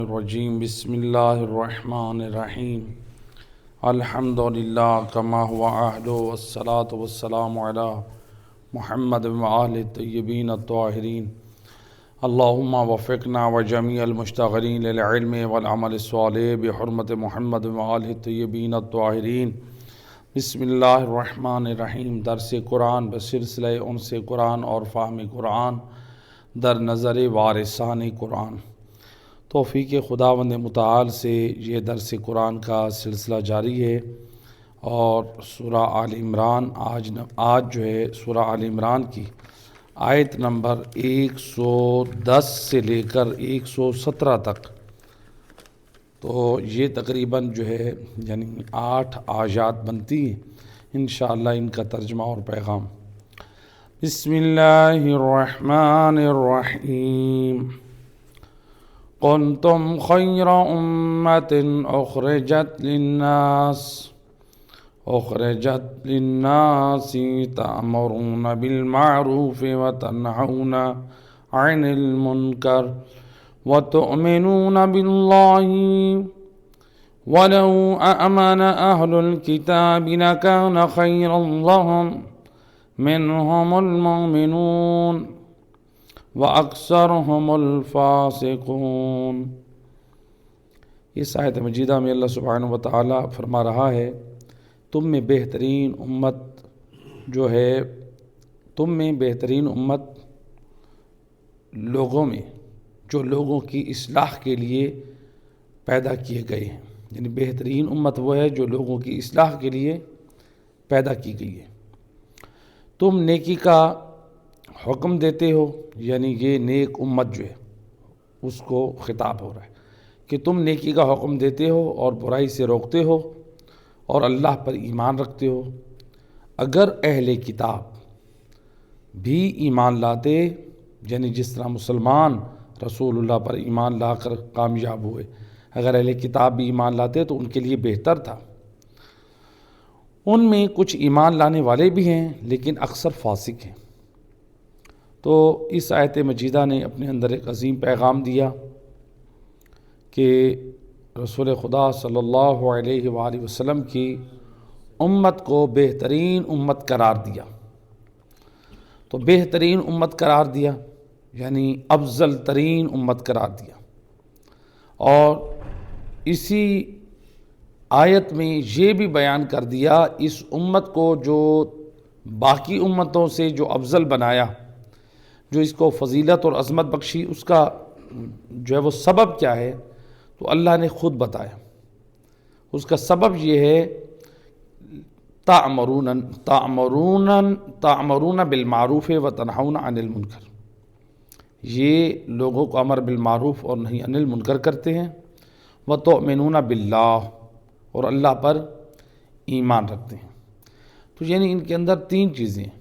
الرجیم بسم اللہ الرحمن الرحیم الحمدللہ کما هو عہد والصلاة والسلام علی محمد وآلہ الطیبین الطاہرین اللہم وفقنا وجمیع المشتغلین للعلم والعمل الصالح بحرمت محمد وآلہ الطیبین الطاہرین۔ بسم اللہ الرحمن الرحیم۔ درس قرآن بسلسلہ انس قرآن اور فہم قرآن در نظر وارثان قرآن۔ توفیق خداوند متعال سے یہ درس قرآن کا سلسلہ جاری ہے اور سورہ آل عمران آج جو ہے سورہ آل عمران کی آیت نمبر 110 سے لے کر 117 تک، تو یہ تقریباً جو ہے یعنی 8 آیات بنتی ہیں انشاءاللہ ان کا ترجمہ اور پیغام۔ بسم اللہ الرحمن الرحیم۔ کنتم خیر امت اخرجت للناس تأمرون بالمعروف وتنہون عن المنکر وتؤمنون باللہ ولو آمن اہل الکتاب لکان خیرا لهم منهم المؤمنون وَأَكْثَرُهُمُ الْفَاسِقُونَ۔ اس آیت مجیدہ میں اللہ سبحانہ وتعالی فرما رہا ہے، تم میں بہترین امت جو ہے، تم میں بہترین امت لوگوں میں جو لوگوں کی اصلاح کے لیے پیدا کیے گئے ہیں، یعنی بہترین امت وہ ہے جو لوگوں کی اصلاح کے لیے پیدا کی گئی ہے۔ تم نیکی کا حکم دیتے ہو، یعنی یہ نیک امت جو ہے اس کو خطاب ہو رہا ہے کہ تم نیکی کا حکم دیتے ہو اور برائی سے روکتے ہو اور اللہ پر ایمان رکھتے ہو۔ اگر اہل کتاب بھی ایمان لاتے، یعنی جس طرح مسلمان رسول اللہ پر ایمان لا کر کامیاب ہوئے، اگر اہل کتاب بھی ایمان لاتے تو ان کے لیے بہتر تھا۔ ان میں کچھ ایمان لانے والے بھی ہیں لیکن اکثر فاسق ہیں۔ تو اس آیت مجیدہ نے اپنے اندر ایک عظیم پیغام دیا کہ رسول خدا صلی اللہ علیہ وآلہ وسلم کی امت کو بہترین امت قرار دیا۔ تو بہترین امت قرار دیا یعنی افضل ترین امت قرار دیا، اور اسی آیت میں یہ بھی بیان کر دیا اس امت کو جو باقی امتوں سے جو افضل بنایا، جو اس کو فضیلت اور عظمت بخشی، اس کا جو ہے وہ سبب کیا ہے، تو اللہ نے خود بتایا۔ اس کا سبب یہ ہے تأمرون بالمعروف وتنہون عن المنکر، یہ لوگوں کو امر بالمعروف اور نہی عن المنکر کرتے ہیں، وتؤمنون باللہ، اور اللہ پر ایمان رکھتے ہیں۔ تو یعنی ان کے اندر 3 چیزیں ہیں،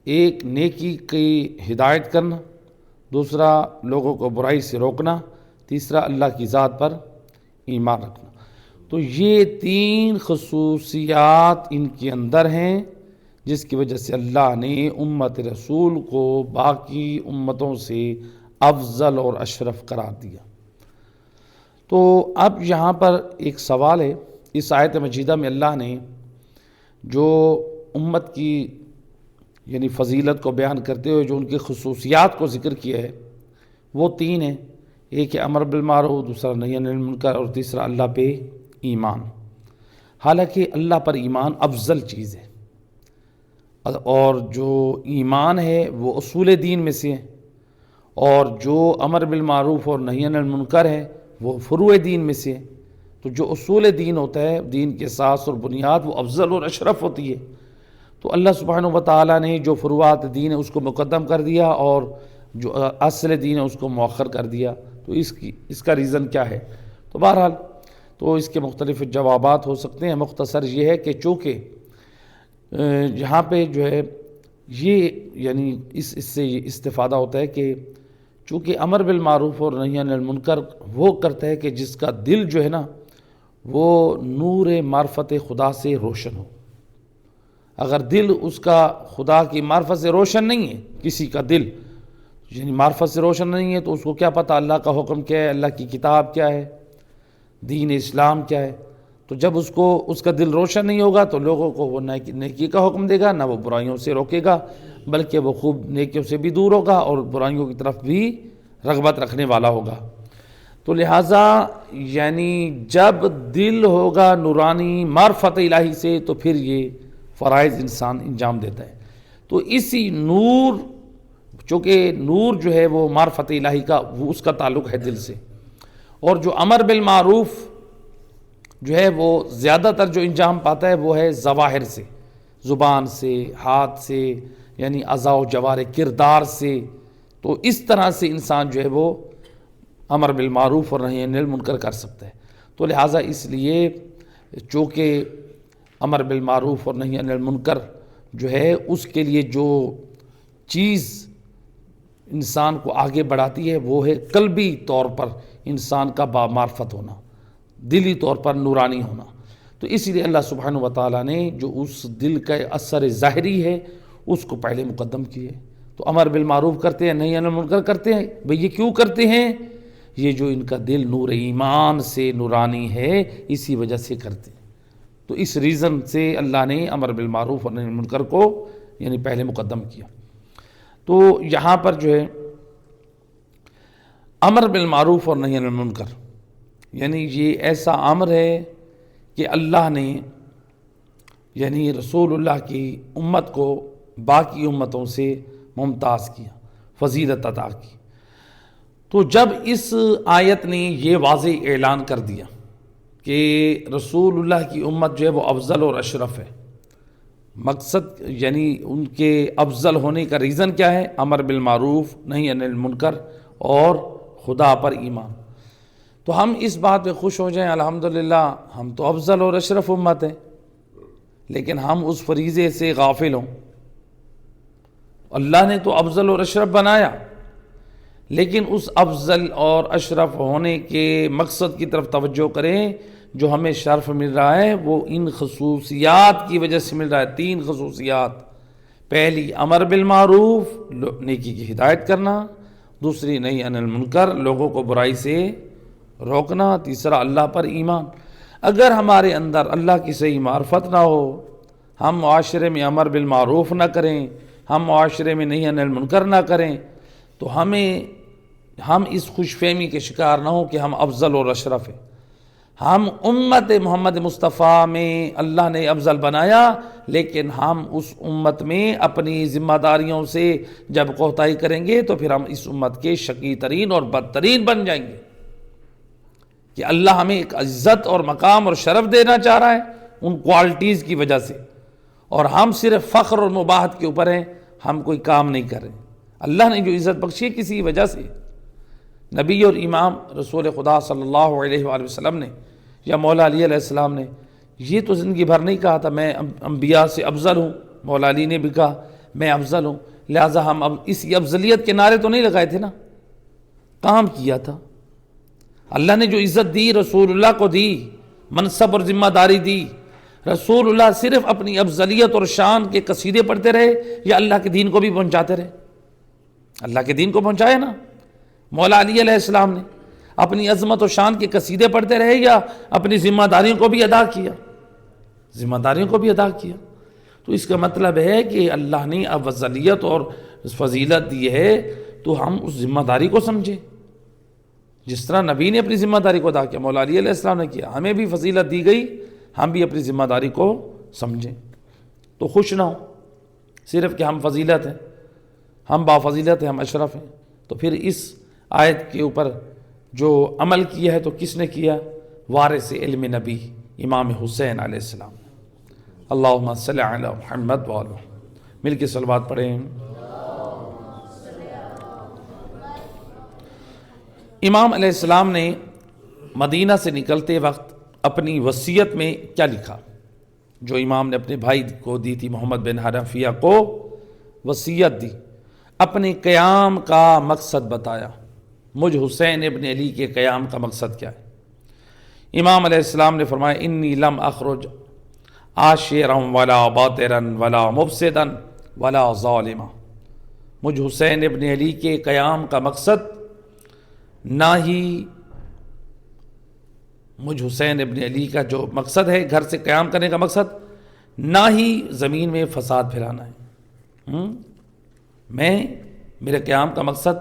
ایک نیکی کی ہدایت کرنا، دوسرا لوگوں کو برائی سے روکنا، تیسرا اللہ کی ذات پر ایمان رکھنا۔ تو یہ 3 خصوصیات ان کے اندر ہیں جس کی وجہ سے اللہ نے امت رسول کو باقی امتوں سے افضل اور اشرف قرار دیا۔ تو اب یہاں پر ایک سوال ہے، اس آیت مجیدہ میں اللہ نے جو امت کی یعنی فضیلت کو بیان کرتے ہوئے جو ان کی خصوصیات کو ذکر کیا ہے وہ 3 ہیں، ایک ہے امر بالمعروف، دوسرا نہی عن المنکر، اور تیسرا اللہ پہ ایمان۔ حالانکہ اللہ پر ایمان افضل چیز ہے، اور جو ایمان ہے وہ اصول دین میں سے ہے، اور جو امر بالمعروف اور نہی عن المنکر ہے وہ فروع دین میں سے ہے۔ تو جو اصول دین ہوتا ہے، دین کے اساس اور بنیاد، وہ افضل اور اشرف ہوتی ہے۔ تو اللہ سبحانہ وتعالی نے جو فروعات دین ہے اس کو مقدم کر دیا اور جو اصل دین ہے اس کو مؤخر کر دیا۔ تو اس کا ریزن کیا ہے؟ تو بہرحال تو اس کے مختلف جوابات ہو سکتے ہیں۔ مختصر یہ ہے کہ چونکہ یہاں پہ جو ہے یہ یعنی اس سے یہ استفادہ ہوتا ہے کہ چونکہ امر بالمعروف اور نہی عن المنکر وہ کرتا ہے کہ جس کا دل جو ہے نا وہ نور معرفت خدا سے روشن ہو۔ اگر دل اس کا خدا کی معرفت سے روشن نہیں ہے کسی کا دل، یعنی معرفت سے روشن نہیں ہے تو اس کو کیا پتہ اللہ کا حکم کیا ہے، اللہ کی کتاب کیا ہے، دین اسلام کیا ہے. تو جب اس کا دل روشن نہیں ہوگا تو لوگوں کو وہ نیکی کا حکم دے گا، نہ وہ برائیوں سے روکے گا، بلکہ وہ خوب نیکیوں سے بھی دور ہوگا اور برائیوں کی طرف بھی رغبت رکھنے والا ہوگا. تو لہٰذا یعنی جب دل ہوگا نورانی معرفت الہی سے تو پھر یہ فرائض انسان انجام دیتا ہے. تو اسی نور، چونکہ نور جو ہے وہ معرفت الہی کا وہ اس کا تعلق ہے دل سے، اور جو امر بالمعروف جو ہے وہ زیادہ تر جو انجام پاتا ہے وہ ہے ظواہر سے، زبان سے، ہاتھ سے، یعنی اعضاء و جوارح، کردار سے. تو اس طرح سے انسان جو ہے وہ امر بالمعروف اور نہی عن المنکر کر سکتا ہے. تو لہٰذا اس لیے چونکہ امر بالمعروف اور نہی عن المنکر جو ہے اس کے لیے جو چیز انسان کو آگے بڑھاتی ہے وہ ہے قلبی طور پر انسان کا بامعرفت ہونا، دلی طور پر نورانی ہونا. تو اسی لیے اللہ سبحانہ و تعالیٰ نے جو اس دل کا اثر ظاہری ہے اس کو پہلے مقدم کیے. تو امر بالمعروف کرتے ہیں، نہی عن المنکر کرتے ہیں، بھئی یہ کیوں کرتے ہیں؟ یہ جو ان کا دل نور ایمان سے نورانی ہے اسی وجہ سے کرتے ہیں. تو اس ریزن سے اللہ نے امر بالمعروف اور نہی عن المنکر کو یعنی پہلے مقدم کیا. تو یہاں پر جو ہے امر بالمعروف اور نہی عن المنکر یعنی یہ ایسا امر ہے کہ اللہ نے یعنی رسول اللہ کی امت کو باقی امتوں سے ممتاز کیا، فضیلت عطا کی. تو جب اس آیت نے یہ واضح اعلان کر دیا کہ رسول اللہ کی امت جو ہے وہ افضل اور اشرف ہے، مقصد یعنی ان کے افضل ہونے کا ریزن کیا ہے؟ امر بالمعروف نہی عن المنکر اور خدا پر ایمان. تو ہم اس بات پہ خوش ہو جائیں الحمدللہ ہم تو افضل اور اشرف امت ہیں، لیکن ہم اس فریضے سے غافل ہوں. اللہ نے تو افضل اور اشرف بنایا، لیکن اس افضل اور اشرف ہونے کے مقصد کی طرف توجہ کریں. جو ہمیں شرف مل رہا ہے وہ ان خصوصیات کی وجہ سے مل رہا ہے. 3 خصوصیات: پہلی امر بالمعروف، نیکی کی ہدایت کرنا، دوسری نہی عن المنکر، لوگوں کو برائی سے روکنا، تیسرا اللہ پر ایمان. اگر ہمارے اندر اللہ کی صحیح معرفت نہ ہو، ہم معاشرے میں امر بالمعروف نہ کریں، ہم معاشرے میں نہی عن المنکر نہ کریں، تو ہم اس خوش فہمی کے شکار نہ ہوں کہ ہم افضل اور اشرف ہیں. ہم امت محمد مصطفیٰ میں اللہ نے افضل بنایا، لیکن ہم اس امت میں اپنی ذمہ داریوں سے جب کوتاہی کریں گے تو پھر ہم اس امت کے شقی ترین اور بدترین بن جائیں گے. کہ اللہ ہمیں ایک عزت اور مقام اور شرف دینا چاہ رہا ہے ان کوالٹیز کی وجہ سے، اور ہم صرف فخر اور مباحت کے اوپر ہیں، ہم کوئی کام نہیں کر رہے. اللہ نے جو عزت بخشی ہے کسی وجہ سے، نبی اور امام رسول خدا صلی اللہ علیہ وآلہ وسلم نے یا مولا علی علیہ السلام نے یہ تو زندگی بھر نہیں کہا تھا میں انبیاء سے افضل ہوں. مولا علی نے بھی کہا میں افضل ہوں، لہٰذا ہم اب اس افضلیت کے نعرے تو نہیں لگائے تھے نا، کام کیا تھا. اللہ نے جو عزت دی رسول اللہ کو دی، منصب اور ذمہ داری دی. رسول اللہ صرف اپنی افضلیت اور شان کے قصیدے پڑھتے رہے یا اللہ کے دین کو بھی پہنچاتے رہے؟ اللہ کے دین کو پہنچایا نا. مولا علی علیہ السلام نے اپنی عظمت و شان کے قصیدے پڑھتے رہے یا اپنی ذمہ داریوں کو بھی ادا کیا؟ ذمہ داریوں کو بھی ادا کیا. تو اس کا مطلب ہے کہ اللہ نے افضلیت اور فضیلت دی ہے تو ہم اس ذمہ داری کو سمجھیں. جس طرح نبی نے اپنی ذمہ داری کو ادا کیا، مولا علی علیہ السلام نے کیا، ہمیں بھی فضیلت دی گئی، ہم بھی اپنی ذمہ داری کو سمجھیں. تو خوش نہ ہو صرف کہ ہم فضیلت ہیں، ہم بافضیلت ہیں، ہم اشرف ہیں. تو پھر اس آیت کے اوپر جو عمل کیا ہے تو کس نے کیا؟ وارث علم نبی امام حسین علیہ السلام. اللہم صلی علی محمد وآلہ. مل کے صلوات پڑھیں. امام علیہ السلام نے مدینہ سے نکلتے وقت اپنی وصیت میں کیا لکھا؟ جو امام نے اپنے بھائی کو دی تھی، محمد بن حنفیہ کو وصیت دی، اپنے قیام کا مقصد بتایا. مجھ حسین ابن علی کے قیام کا مقصد کیا ہے؟ امام علیہ السلام نے فرمایا انی لم اخرج عاشرا ولا باطرا ولا مفسدا ولا ظالما مجھ حسین ابن علی کے قیام کا مقصد نہ ہی مجھ حسین ابن علی کا جو مقصد ہے گھر سے قیام کرنے کا مقصد نہ ہی زمین میں فساد پھیلانا ہے۔ میرے قیام کا مقصد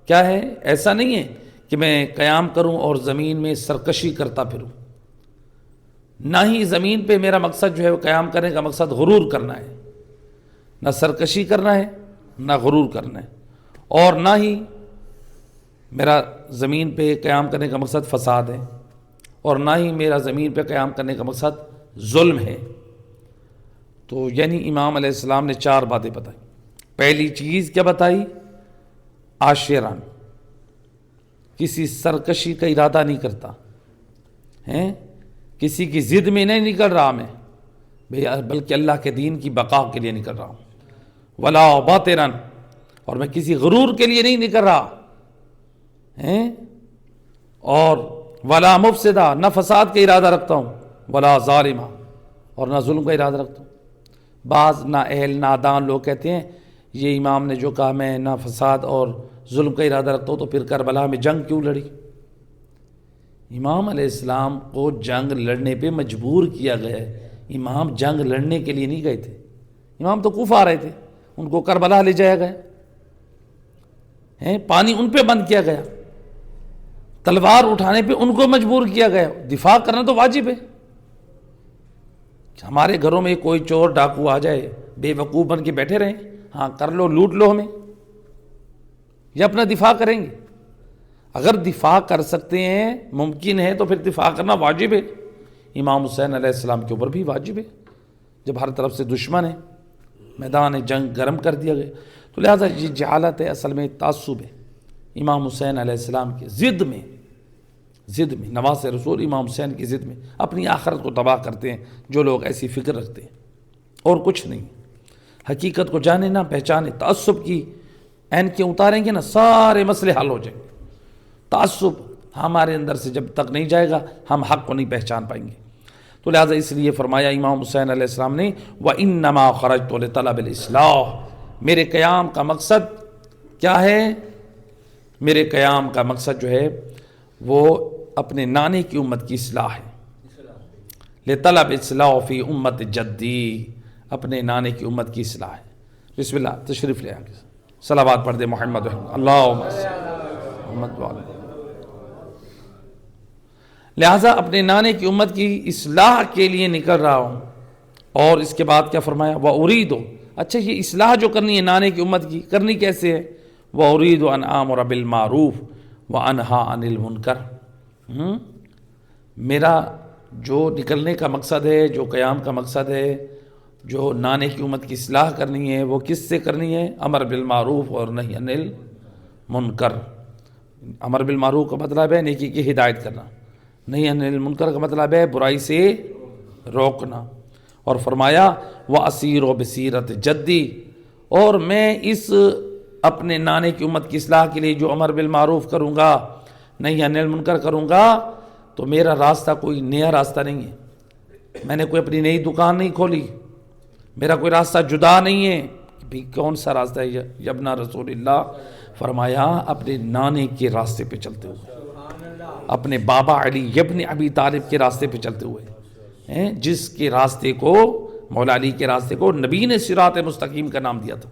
کیا ہے؟ ایسا نہیں ہے کہ میں قیام کروں اور زمین میں سرکشی کرتا پھروں، نہ ہی زمین پہ میرا مقصد جو ہے وہ قیام کرنے کا مقصد غرور کرنا ہے، نہ سرکشی کرنا ہے نہ غرور کرنا ہے، اور نہ ہی میرا زمین پہ قیام کرنے کا مقصد فساد ہے، اور نہ ہی میرا زمین پہ قیام کرنے کا مقصد ظلم ہے۔ تو یعنی امام علیہ السلام نے 4 باتیں بتائی۔ پہلی چیز کیا بتائی؟ عاشران، کسی سرکشی کا ارادہ نہیں کرتا، کسی کی ضد میں نہیں نکل رہا میں، بلکہ اللہ کے دین کی بقا کے لیے نکل رہا ہوں۔ ولا باطرن، اور میں کسی غرور کے لیے نہیں نکل رہا، اور ولا مفسدہ، نہ فساد کا ارادہ رکھتا ہوں، ولا ظالمہ، اور نہ ظلم کا ارادہ رکھتا ہوں۔ بعض نااہل نادان لوگ کہتے ہیں یہ امام نے جو کہا میں نہ فساد اور ظلم کا ارادہ رکھتا ہوں تو پھر کربلا میں جنگ کیوں لڑی؟ امام علیہ السلام کو جنگ لڑنے پہ مجبور کیا گیا ہے، امام جنگ لڑنے کے لیے نہیں گئے تھے، امام تو کوفہ آ رہے تھے، ان کو کربلا لے جایا گیا، پانی ان پہ بند کیا گیا، تلوار اٹھانے پہ ان کو مجبور کیا گیا، دفاع کرنا تو واجب ہے۔ ہمارے گھروں میں کوئی چور ڈاکو آ جائے، بے وقوف بن کے بیٹھے رہیں، ہاں کر لو، لوٹ لو ہمیں، یا اپنا دفاع کریں گے؟ اگر دفاع کر سکتے ہیں، ممکن ہے، تو پھر دفاع کرنا واجب ہے۔ امام حسین علیہ السلام کے اوپر بھی واجب ہے، جب ہر طرف سے دشمن ہے، میدان جنگ گرم کر دیا گیا۔ تو لہٰذا یہ جہالت ہے، اصل میں تعصب ہے امام حسین علیہ السلام کی ضد میں، نواز رسول امام حسین کی ضد میں اپنی آخرت کو تباہ کرتے ہیں جو لوگ ایسی فکر رکھتے ہیں، اور کچھ نہیں۔ حقیقت کو جانے نہ پہچانے، تعصب کی اینکیں اتاریں گے نا، سارے مسئلے حل ہو جائیں گے۔ تعصب ہمارے اندر سے جب تک نہیں جائے گا ہم حق کو نہیں پہچان پائیں گے۔ تو لہٰذا اس لیے فرمایا امام حسین علیہ السلام نے وَإِنَّمَا خَرَجْتُ لِطَلَبِ الْإِصْلَاحِ، میرے قیام کا مقصد کیا ہے؟ میرے قیام کا مقصد جو ہے وہ اپنے نانے کی امت کی اصلاح ہے۔ لِطَلَبِ اصلاح فی امت جدی، اپنے نانے کی امت کی اصلاح ہے۔ بسم اللہ، تشریف لے آگے، صلوات پڑھ دے محمد اللہم محمد وعلی۔ لہٰذا اپنے نانے کی امت کی اصلاح کے لیے نکل رہا ہوں۔ اور اس کے بعد کیا فرمایا؟ وَأُرِيدُ، اچھا یہ اصلاح جو کرنی ہے نانے کی امت کی، کرنی کیسے ہے؟ وَأُرِيدُ أَنْ آمُرَ بِالْمَعْرُوفِ وَأَنْهَى عَنِ الْمُنْكَرِ، میرا جو نکلنے کا مقصد ہے، جو قیام کا مقصد ہے، جو نانے کی امت کی اصلاح کرنی ہے، وہ کس سے کرنی ہے؟ امر بالمعروف اور نہی عن المنکر۔ امر بالمعروف کا مطلب ہے نیکی کی ہدایت کرنا، نہی عن المنکر کا مطلب ہے برائی سے روکنا۔ اور فرمایا وَأَسِيرُ بِسِيرَةِ جدی، اور میں اس اپنے نانے کی امت کی اصلاح کے لیے جو امر بالمعروف کروں گا، نہی عن المنکر کروں گا، تو میرا راستہ کوئی نیا راستہ نہیں ہے، میں نے کوئی اپنی نئی دکان نہیں کھولی، میرا کوئی راستہ جدا نہیں ہے۔ بھی کون سا راستہ ہے؟ یبنا رسول اللہ، فرمایا اپنے نانے کے راستے پہ چلتے ہوئے، اپنے بابا علی ابن ابی طالب کے راستے پہ چلتے ہوئے، جس کے راستے کو، مولا علی کے راستے کو نبی نے صراط مستقیم کا نام دیا تھا،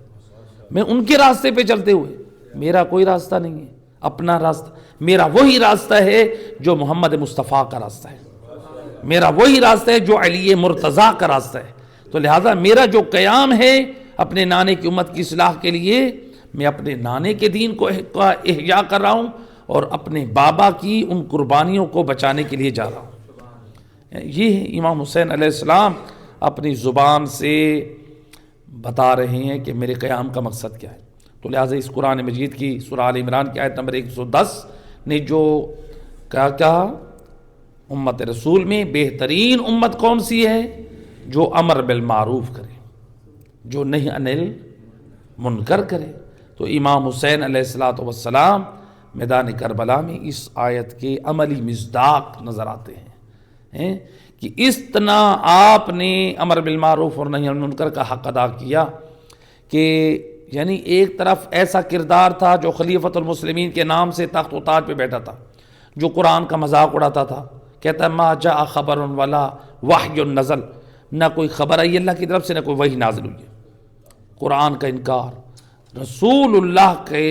میں ان کے راستے پہ چلتے ہوئے، میرا کوئی راستہ نہیں ہے اپنا راستہ، میرا وہی راستہ ہے جو محمد مصطفیٰ کا راستہ ہے، میرا وہی راستہ ہے جو علی مرتضیٰ کا راستہ ہے۔ تو لہٰذا میرا جو قیام ہے اپنے نانے کی امت کی اصلاح کے لیے، میں اپنے نانے کے دین کو احیا کر رہا ہوں اور اپنے بابا کی ان قربانیوں کو بچانے کے لیے جا رہا ہوں۔ یہ امام حسین علیہ السلام اپنی زبان سے بتا رہے ہیں کہ میرے قیام کا مقصد کیا ہے۔ تو لہٰذا اس قرآن مجید کی سورہ آل عمران کی آیت نمبر 110 نے جو کہا امت رسول میں بہترین امت کون سی ہے؟ جو امر بالمعروف کرے، جو نہی عن المنکر کرے۔ تو امام حسین علیہ السلام میدان کربلا میں اس آیت کے عملی مصداق نظر آتے ہیں کہ اس طرح آپ نے امر بالمعروف اور نہی عن المنکر کا حق ادا کیا کہ یعنی ایک طرف ایسا کردار تھا جو خلیفۃ المسلمین کے نام سے تخت و تاج پہ بیٹھا تھا، جو قرآن کا مذاق اڑاتا تھا، کہتا ہے ما جاء خبر ولا وحی نزل، نہ کوئی خبر آئی اللہ کی طرف سے، نہ کوئی وحی نازل ہوئی ہے۔ قرآن کا انکار، رسول اللہ کے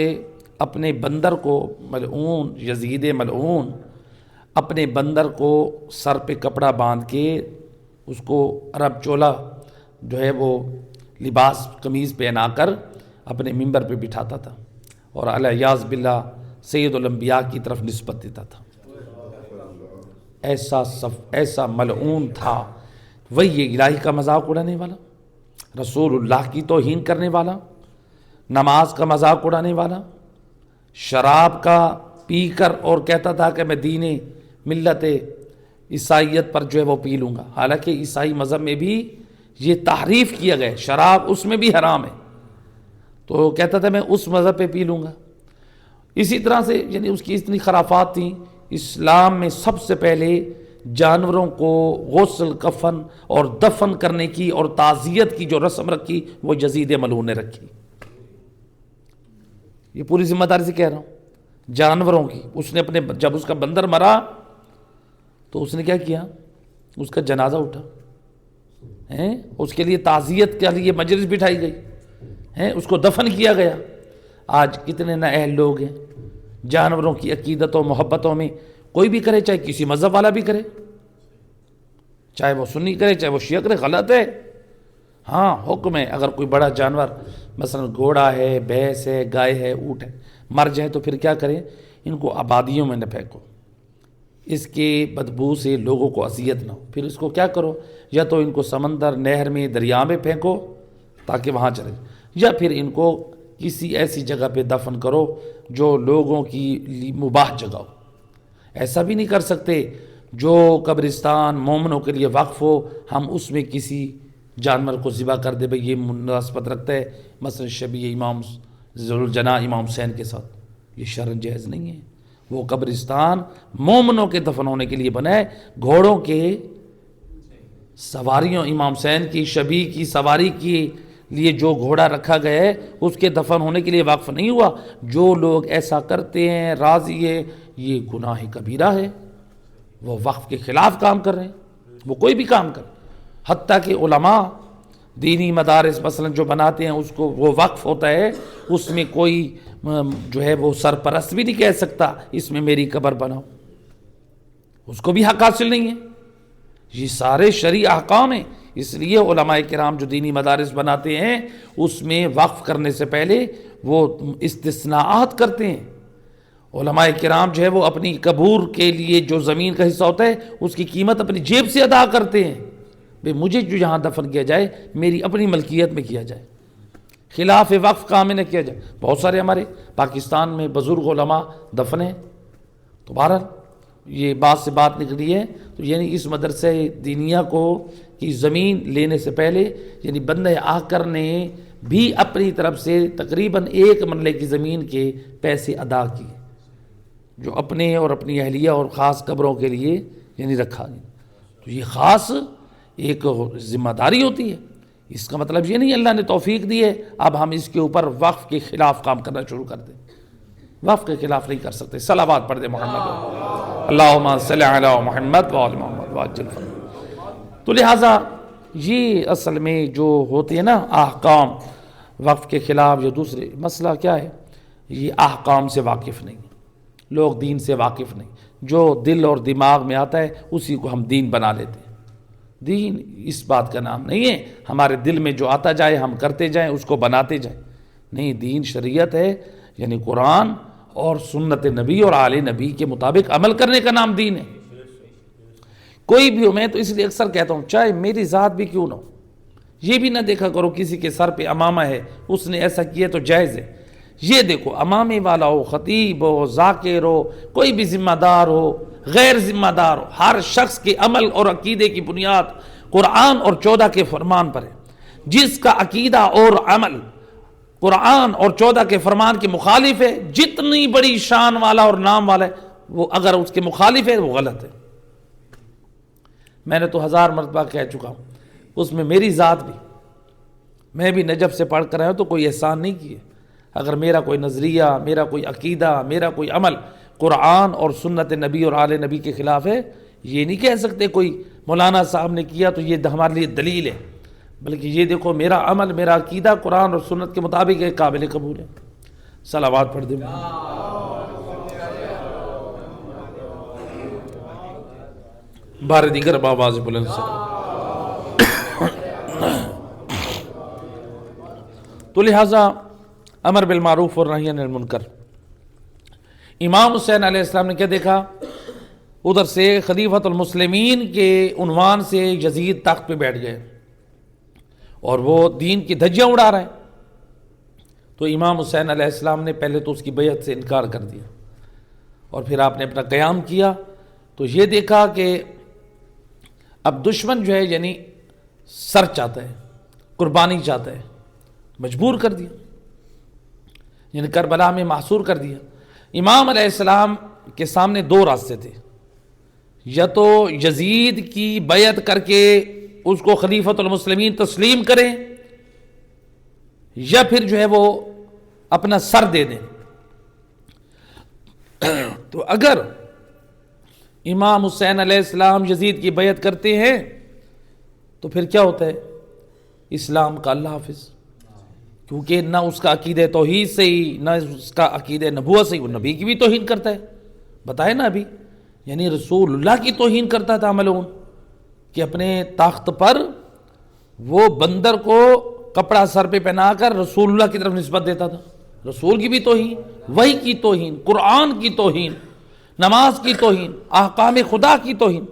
اپنے بندر کو ملعون یزید ملعون اپنے بندر کو سر پہ کپڑا باندھ کے اس کو عرب چولا جو ہے وہ لباس قمیض پہنا کر اپنے ممبر پہ بٹھاتا تھا اور الیاذ باللہ سید الانبیاء کی طرف نسبت دیتا تھا۔ ایسا ملعون تھا، وہی الہی کا مذاق اڑانے والا، رسول اللہ کی توہین کرنے والا، نماز کا مذاق اڑانے والا، شراب کا پی کر اور کہتا تھا کہ میں دین ملت عیسائیت پر جو ہے وہ پی لوں گا، حالانکہ عیسائی مذہب میں بھی یہ تحریف کیا گیا، شراب اس میں بھی حرام ہے، تو کہتا تھا میں اس مذہب پہ پی لوں گا۔ اسی طرح سے یعنی اس کی اتنی خرافات تھیں۔ اسلام میں سب سے پہلے جانوروں کو غسل کفن اور دفن کرنے کی اور تعزیت کی جو رسم رکھی وہ یزید ملعون نے رکھی۔ یہ پوری ذمہ داری سے کہہ رہا ہوں، جانوروں کی۔ اس نے اپنے جب اس کا بندر مرا تو اس نے کیا کیا، اس کا جنازہ اٹھا، اس کے لیے تعزیت کے لیے مجلس بٹھائی گئی، اس کو دفن کیا گیا۔ آج کتنے نااہل لوگ ہیں جانوروں کی عقیدت و محبتوں میں، کوئی بھی کرے، چاہے کسی مذہب والا بھی کرے، چاہے وہ سنی کرے چاہے وہ شیعہ کرے، غلط ہے۔ ہاں حکم ہے، اگر کوئی بڑا جانور مثلا گھوڑا ہے، بھینس ہے، گائے ہے، اونٹ ہے، مر جائے تو پھر کیا کریں، ان کو آبادیوں میں نہ پھینکو، اس کے بدبو سے لوگوں کو اذیت نہ ہو، پھر اس کو کیا کرو، یا تو ان کو سمندر، نہر میں، دریا میں پھینکو تاکہ وہاں چلے، یا پھر ان کو کسی ایسی جگہ پہ دفن کرو جو لوگوں کی مباح جگہ ہو۔ ایسا بھی نہیں کر سکتے جو قبرستان مومنوں کے لیے وقف ہو ہم اس میں کسی جانور کو ذبح کر دے، بھئی یہ مناسبت رکھتا ہے مثلا شبیہ امام ذوالجناح امام حسین کے ساتھ، یہ شرعاً جائز نہیں ہے۔ وہ قبرستان مومنوں کے دفن ہونے کے لیے بنا ہے، گھوڑوں کے سواریوں، امام حسین کی شبیہ کی سواری کے لیے جو گھوڑا رکھا گیا ہے اس کے دفن ہونے کے لیے وقف نہیں ہوا۔ جو لوگ ایسا کرتے ہیں راضی ہے، یہ گناہ کبیرہ ہے، وہ وقف کے خلاف کام کر رہے ہیں، وہ کوئی بھی کام کر، حتیٰ کہ علماء دینی مدارس مثلا جو بناتے ہیں اس کو وہ وقف ہوتا ہے، اس میں کوئی جو ہے وہ سرپرست بھی نہیں کہہ سکتا اس میں میری قبر بناؤ، اس کو بھی حق حاصل نہیں ہے۔ یہ سارے شرعی احکام ہیں، اس لیے علماء کرام جو دینی مدارس بناتے ہیں اس میں وقف کرنے سے پہلے وہ استثناءات کرتے ہیں۔ علماء کرام جو ہے وہ اپنی قبور کے لیے جو زمین کا حصہ ہوتا ہے اس کی قیمت اپنی جیب سے ادا کرتے ہیں، بھئی مجھے جو یہاں دفن کیا جائے میری اپنی ملکیت میں کیا جائے، خلاف وقف کام میں نہ کیا جائے۔ بہت سارے ہمارے پاکستان میں بزرگ علماء دفن ہیں، تو بہرحال یہ بات سے بات نکلی ہے، تو یعنی اس مدرسہ دینیہ کو کی زمین لینے سے پہلے یعنی بندہ آکر نے بھی اپنی طرف سے تقریباً 1 مرلے کی زمین کے پیسے ادا کیے جو اپنے اور اپنی اہلیہ اور خاص قبروں کے لیے یعنی رکھا گیا۔ تو یہ خاص ایک ذمہ داری ہوتی ہے، اس کا مطلب یہ نہیں اللہ نے توفیق دی ہے اب ہم اس کے اوپر وقف کے خلاف کام کرنا شروع کر دیں، وقف کے خلاف نہیں کر سکتے۔ صلوات پڑھ دیں محمد، اللہم صلی علی محمد وآل محمد وعجل فرجہ۔ تو لہٰذا یہ اصل میں جو ہوتے ہیں نا احکام وقف کے خلاف، یا دوسرے مسئلہ کیا ہے، یہ احکام سے واقف نہیں، لوگ دین سے واقف نہیں، جو دل اور دماغ میں آتا ہے اسی کو ہم دین بنا لیتے ہیں۔ دین اس بات کا نام نہیں ہے ہمارے دل میں جو آتا جائے ہم کرتے جائیں اس کو بناتے جائیں، نہیں، دین شریعت ہے، یعنی قرآن اور سنت نبی اور آل نبی کے مطابق عمل کرنے کا نام دین ہے۔ کوئی بھی ہو، میں تو اس لیے اکثر کہتا ہوں چاہے میری ذات بھی کیوں نہ ہو، یہ بھی نہ دیکھا کرو کسی کے سر پہ امامہ ہے اس نے ایسا کیا تو جائز ہے، یہ دیکھو امامے والا ہو، خطیب ہو، ذاکر ہو، کوئی بھی ذمہ دار ہو، غیر ذمہ دار ہو، ہر شخص کے عمل اور عقیدے کی بنیاد قرآن اور 14 کے فرمان پر ہے۔ جس کا عقیدہ اور عمل قرآن اور 14 کے فرمان کے مخالف ہے، جتنی بڑی شان والا اور نام والا ہے، وہ اگر اس کے مخالف ہے وہ غلط ہے۔ میں نے تو 1000 مرتبہ کہہ چکا ہوں، اس میں میری ذات بھی میں بھی نجف سے پڑھ کر آیا ہوں تو کوئی احسان نہیں کیے. اگر میرا کوئی نظریہ، میرا کوئی عقیدہ، میرا کوئی عمل قرآن اور سنت نبی اور آل نبی کے خلاف ہے، یہ نہیں کہہ سکتے کوئی مولانا صاحب نے کیا تو یہ ہمارے لیے دلیل ہے، بلکہ یہ دیکھو میرا عمل، میرا عقیدہ قرآن اور سنت کے مطابق ہے، قابل قبول ہے. صلوات پڑھ دیں. بار دیگر بآواز بلند سے. تو لہٰذا امر بالمعروف اور نہی عن المنکر. امام حسین علیہ السلام نے کیا دیکھا؟ ادھر سے خلیفۃ المسلمین کے عنوان سے یزید تخت پہ بیٹھ گئے اور وہ دین کی دھجیاں اڑا رہے ہیں. تو امام حسین علیہ السلام نے پہلے تو اس کی بیعت سے انکار کر دیا اور پھر آپ نے اپنا قیام کیا. تو یہ دیکھا کہ اب دشمن جو ہے یعنی سر چاہتا ہے، قربانی چاہتا ہے، مجبور کر دیا، یعنی کربلا میں محصور کر دیا. امام علیہ السلام کے سامنے دو راستے تھے، یا تو یزید کی بیعت کر کے اس کو خلیفۃ المسلمین تسلیم کریں، یا پھر جو ہے وہ اپنا سر دے دیں. تو اگر امام حسین علیہ السلام یزید کی بیعت کرتے ہیں تو پھر کیا ہوتا ہے؟ اسلام کا اللہ حافظ، کیونکہ نہ اس کا عقیدہ توحید سے ہی، نہ اس کا عقیدہ نبوت سے ہی، وہ نبی کی بھی توہین کرتا ہے. بتائے نا ابھی، یعنی رسول اللہ کی توہین کرتا تھا ملعون، کہ اپنے تخت پر وہ بندر کو کپڑا سر پہ پہنا کر رسول اللہ کی طرف نسبت دیتا تھا. رسول کی بھی توہین، وحی کی توہین، قرآن کی توہین، نماز کی توہین، احکام خدا کی توہین.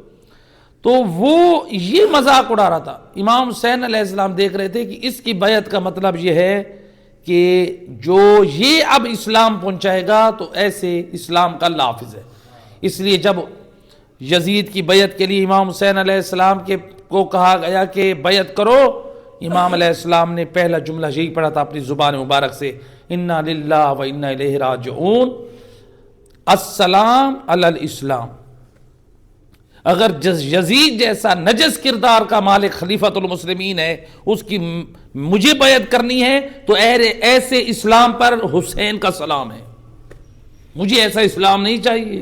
تو وہ یہ مذاق اڑا رہا تھا. امام حسین علیہ السلام دیکھ رہے تھے کہ اس کی بیعت کا مطلب یہ ہے کہ جو یہ اب اسلام پہنچائے گا تو ایسے اسلام کا اللہ حافظ ہے. اس لیے جب یزید کی بیعت کے لیے امام حسین علیہ السلام کو کہا گیا کہ بیعت کرو، امام علیہ السلام نے پہلا جملہ یہی پڑھا تھا اپنی زبان مبارک سے، انا للہ و انا الیہ راجعون، السلام علی الاسلام. اگر یزید جیسا نجس کردار کا مالک خلیفۃ المسلمین ہے، اس کی مجھے بیعت کرنی ہے تو ایسے اسلام پر حسین کا سلام ہے. مجھے ایسا اسلام نہیں چاہیے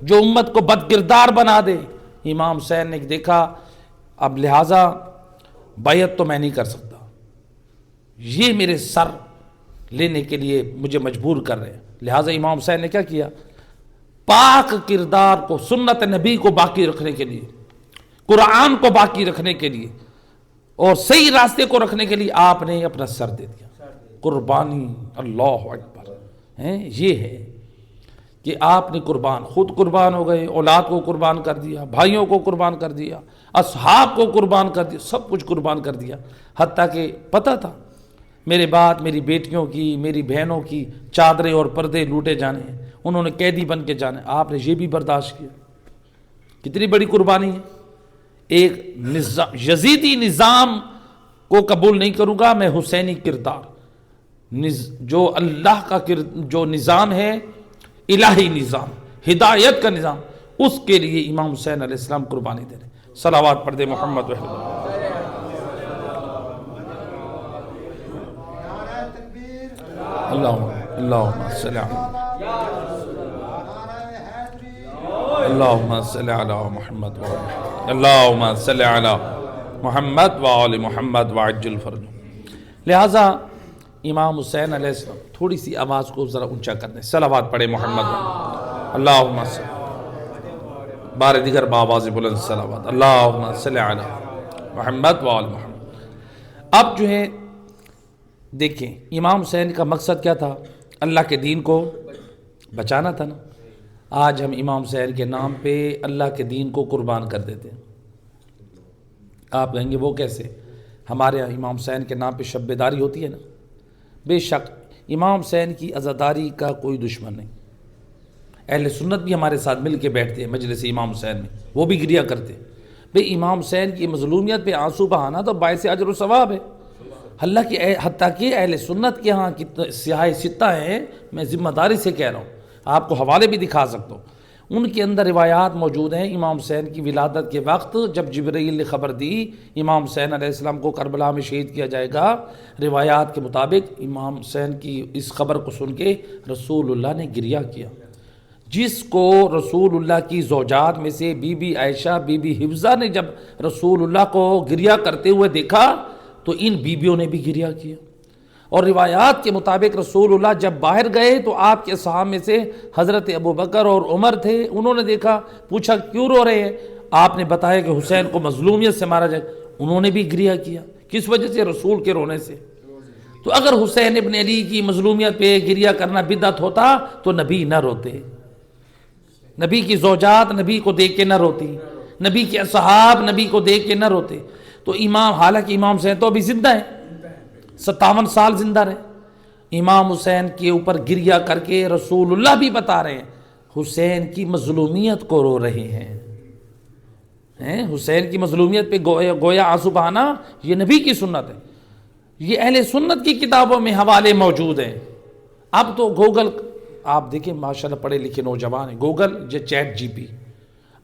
جو امت کو بد کردار بنا دے. امام حسین نے دیکھا اب لہٰذا بیعت تو میں نہیں کر سکتا، یہ میرے سر لینے کے لیے مجھے مجبور کر رہے ہیں. لہٰذا امام حسین نے کیا کیا؟ پاک کردار کو، سنت نبی کو باقی رکھنے کے لیے، قرآن کو باقی رکھنے کے لیے اور صحیح راستے کو رکھنے کے لیے آپ نے اپنا سر دے دیا. قربانی، اللہ اکبر. یہ ہے کہ آپ نے خود قربان ہو گئے، اولاد کو قربان کر دیا، بھائیوں کو قربان کر دیا، اصحاب کو قربان کر دیا، سب کچھ قربان کر دیا. حتیٰ کہ پتہ تھا میرے بعد میری بیٹیوں کی، میری بہنوں کی چادریں اور پردے لوٹے جانے ہیں، انہوں نے قیدی بن کے جانے، آپ نے یہ بھی برداشت کیا. کتنی بڑی قربانی ہے. ایک یزیدی نظام کو قبول نہیں کروں گا میں، حسینی کردار، جو اللہ کا جو نظام ہے، الہی نظام، ہدایت کا نظام، اس کے لیے امام حسین علیہ السلام قربانی دے رہے. صلوات پڑھ دے محمد وحید. اللہم صلی علی محمد اللہم صلی علی محمد وآل محمد وعجل فرج. لہٰذا امام حسین علیہ السلام تھوڑی سی آواز کو ذرا اونچا کر دیں. صلوات پڑھے محمد اللہم صلی، بار دیگر بآواز بلند صلوات، اللہم صلی علی محمد وآل محمد. اب جو ہے دیکھیں امام حسین کا مقصد کیا تھا؟ اللہ کے دین کو بچانا تھا نا. آج ہم امام حسین کے نام پہ اللہ کے دین کو قربان کر دیتے ہیں. آپ کہیں گے وہ کیسے؟ ہمارے یہاں امام حسین کے نام پہ شب بیداری ہوتی ہے نا. بے شک امام حسین کی عزاداری کا کوئی دشمن نہیں. اہل سنت بھی ہمارے ساتھ مل کے بیٹھتے ہیں مجلس امام حسین میں، وہ بھی گریہ کرتے ہیں. بھئی امام حسین کی مظلومیت پہ آنسو بہانا تو باعث اجر و ثواب ہے. اللہ کی حتیٰ کہ اہل سنت کے ہاں سیاہ ستہ ہیں، میں ذمہ داری سے کہہ رہا ہوں، آپ کو حوالے بھی دکھا سکتا ہوں. ان کے اندر روایات موجود ہیں امام حسین کی ولادت کے وقت جب جبرائیل نے خبر دی امام حسین علیہ السلام کو کربلا میں شہید کیا جائے گا، روایات کے مطابق امام حسین کی اس خبر کو سن کے رسول اللہ نے گریہ کیا، جس کو رسول اللہ کی زوجات میں سے بی بی عائشہ، بی بی حفصہ نے جب رسول اللہ کو گریہ کرتے ہوئے دیکھا تو ان بیویوں نے بھی گریہ کیا۔ اور روایات کے مطابق رسول اللہ جب باہر گئے تو آپ کے اصحاب میں سے حضرت ابوبکر اور عمر تھے، انہوں نے دیکھا، پوچھا کیوں رو رہے ہیں؟ آپ نے بتایا کہ حسین کو مظلومیت سے مارا جائے، انہوں نے بھی گریہ کیا۔ کس وجہ سے؟ رسول کے رونے سے۔ تو اگر حسین ابن علی کی مظلومیت پہ گریہ کرنا بدعت ہوتا تو نبی نہ روتے، نبی کی زوجات نبی کو دیکھ کے نہ روتی، نبی کے اصحاب نبی کو دیکھ کے نہ روتے۔ تو حالانکہ امام حسین تو ابھی زندہ ہیں، 57 سال زندہ رہے، امام حسین کے اوپر گریہ کر کے رسول اللہ بھی بتا رہے ہیں حسین کی مظلومیت کو رو رہے ہیں۔ حسین کی مظلومیت پہ گویا آنسو بہانا یہ نبی کی سنت ہے، یہ اہل سنت کی کتابوں میں حوالے موجود ہیں۔ اب تو گوگل آپ دیکھیں ماشاءاللہ پڑھے لکھے نوجوان ہیں، گوگل یا چیٹ جی پی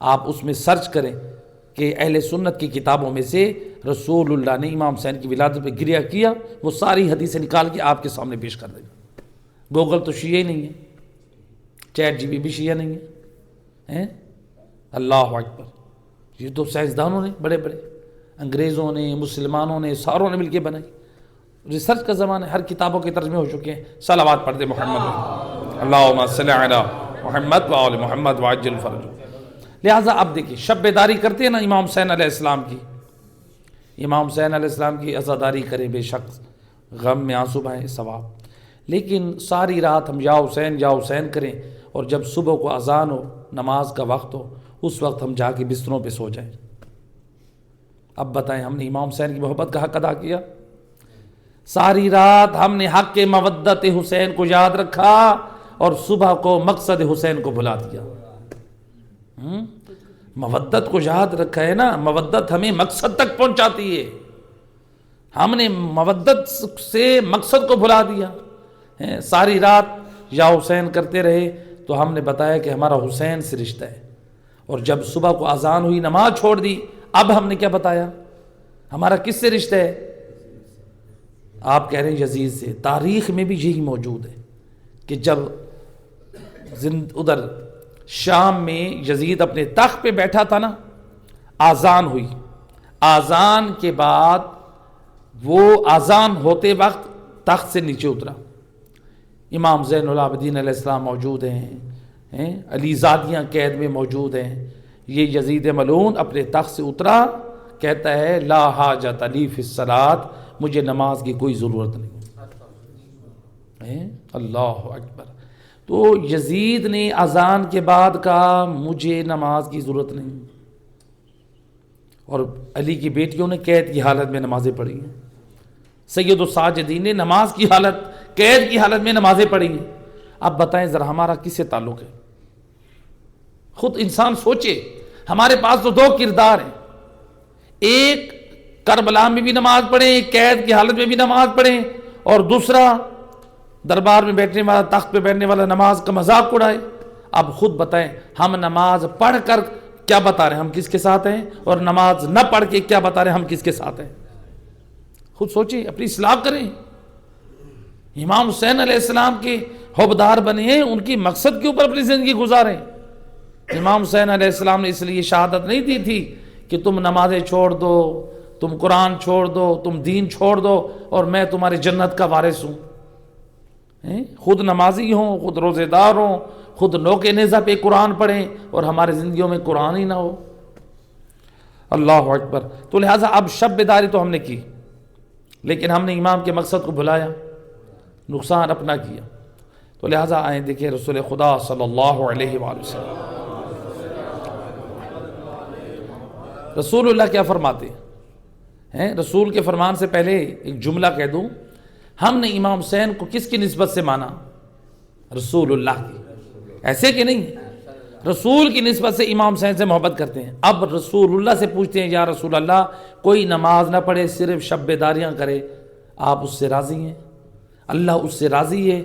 آپ اس میں سرچ کریں کہ اہل سنت کی کتابوں میں سے رسول اللہ نے امام حسین کی ولادت پہ گریہ کیا، وہ ساری حدیثیں نکال کے آپ کے سامنے پیش کر دے گا۔ گوگل تو شیعہ ہی نہیں ہے، چیٹ جی پی بھی شیعہ نہیں ہے۔ اللہ اکبر، یہ تو سائنسدانوں نے بڑے بڑے، انگریزوں نے، مسلمانوں نے، ساروں نے مل کے بنائی۔ ریسرچ کا زمانہ ہے، ہر کتابوں کے ترجمے ہو چکے ہیں۔ صلوات پڑھ دے محمد، اللہم صلی علی محمد و آل محمد وعجل فرج۔ لہٰذا اب دیکھیں شب بیداری کرتے ہیں نا امام حسین علیہ السلام کی، امام حسین علیہ السلام کی عزاداری کریں، بے شک غم میں آنسو بہائیں، ثواب، لیکن ساری رات ہم یا حسین کریں اور جب صبح کو اذان ہو، نماز کا وقت ہو، اس وقت ہم جا کے بستروں پہ سو جائیں۔ اب بتائیں ہم نے امام حسین کی محبت کا حق ادا کیا؟ ساری رات ہم نے حق مودت حسین کو یاد رکھا اور صبح کو مقصد حسین کو بھلا دیا۔ مودت کو یاد رکھا ہے نا، مودت ہمیں مقصد تک پہنچاتی ہے، ہم نے مودت سے مقصد کو بھلا دیا۔ ساری رات یا حسین کرتے رہے تو ہم نے بتایا کہ ہمارا حسین سے رشتہ ہے، اور جب صبح کو اذان ہوئی نماز چھوڑ دی، اب ہم نے کیا بتایا ہمارا کس سے رشتہ ہے؟ آپ کہہ رہے ہیں یزید سے۔ تاریخ میں بھی یہی موجود ہے کہ جب ادھر شام میں یزید اپنے تخت پہ بیٹھا تھا نا، آذان ہوئی، آذان کے بعد وہ آذان ہوتے وقت تخت سے نیچے اترا، امام زین العابدین علیہ السلام موجود ہیں، علی زادیاں قید میں موجود ہیں، یہ یزید ملعون اپنے تخت سے اترا، کہتا ہے لا حاجت لی فی الصلاۃ، مجھے نماز کی کوئی ضرورت نہیں۔ اللہ اکبر۔ تو یزید نے اذان کے بعد کہا مجھے نماز کی ضرورت نہیں، اور علی کی بیٹیوں نے قید کی حالت میں نمازیں پڑھی ہیں، سید الساجدین نے نماز کی حالت، قید کی حالت میں نمازیں پڑھی ہیں۔ اب بتائیں ذرا ہمارا کس سے تعلق ہے؟ خود انسان سوچے، ہمارے پاس تو دو کردار ہیں، ایک کربلا میں بھی نماز پڑھیں، قید کی حالت میں بھی نماز پڑھیں، اور دوسرا دربار میں بیٹھنے والا، تخت پہ بیٹھنے والا نماز کا مذاق اڑائے۔ اب خود بتائیں ہم نماز پڑھ کر کیا بتا رہے ہیں ہم کس کے ساتھ ہیں، اور نماز نہ پڑھ کے کیا بتا رہے ہیں ہم کس کے ساتھ ہیں؟ خود سوچیں، اپنی اصلاح کریں۔ امام حسین علیہ السلام کے حوبدار بنے ہیں، ان کی مقصد کے اوپر اپنی زندگی گزاریں۔ امام حسین علیہ السلام نے اس لیے شہادت نہیں دی تھی کہ تم نمازیں چھوڑ دو، تم قرآن چھوڑ دو، تم دین چھوڑ دو اور میں تمہاری جنت کا وارث ہوں۔ خود نمازی ہوں، خود روزے دار ہوں، خود نوک نیزہ پہ قرآن پڑھیں اور ہماری زندگیوں میں قرآن ہی نہ ہو۔ اللہ اکبر۔ تو لہٰذا اب شب بیداری تو ہم نے کی، لیکن ہم نے امام کے مقصد کو بھلایا، نقصان اپنا کیا۔ تو لہٰذا آئیں دیکھیں رسول خدا صلی اللہ علیہ وآلہ وسلم، رسول اللہ کیا فرماتے ہیں؟ رسول کے فرمان سے پہلے ایک جملہ کہہ دوں، ہم نے امام حسین کو کس کی نسبت سے مانا؟ رسول اللہ کی، ایسے کہ نہیں، رسول کی نسبت سے امام حسین سے محبت کرتے ہیں۔ اب رسول اللہ سے پوچھتے ہیں یا رسول اللہ کوئی نماز نہ پڑھے، صرف شب بیداریاں کرے، آپ اس سے راضی ہیں؟ اللہ اس سے راضی ہے،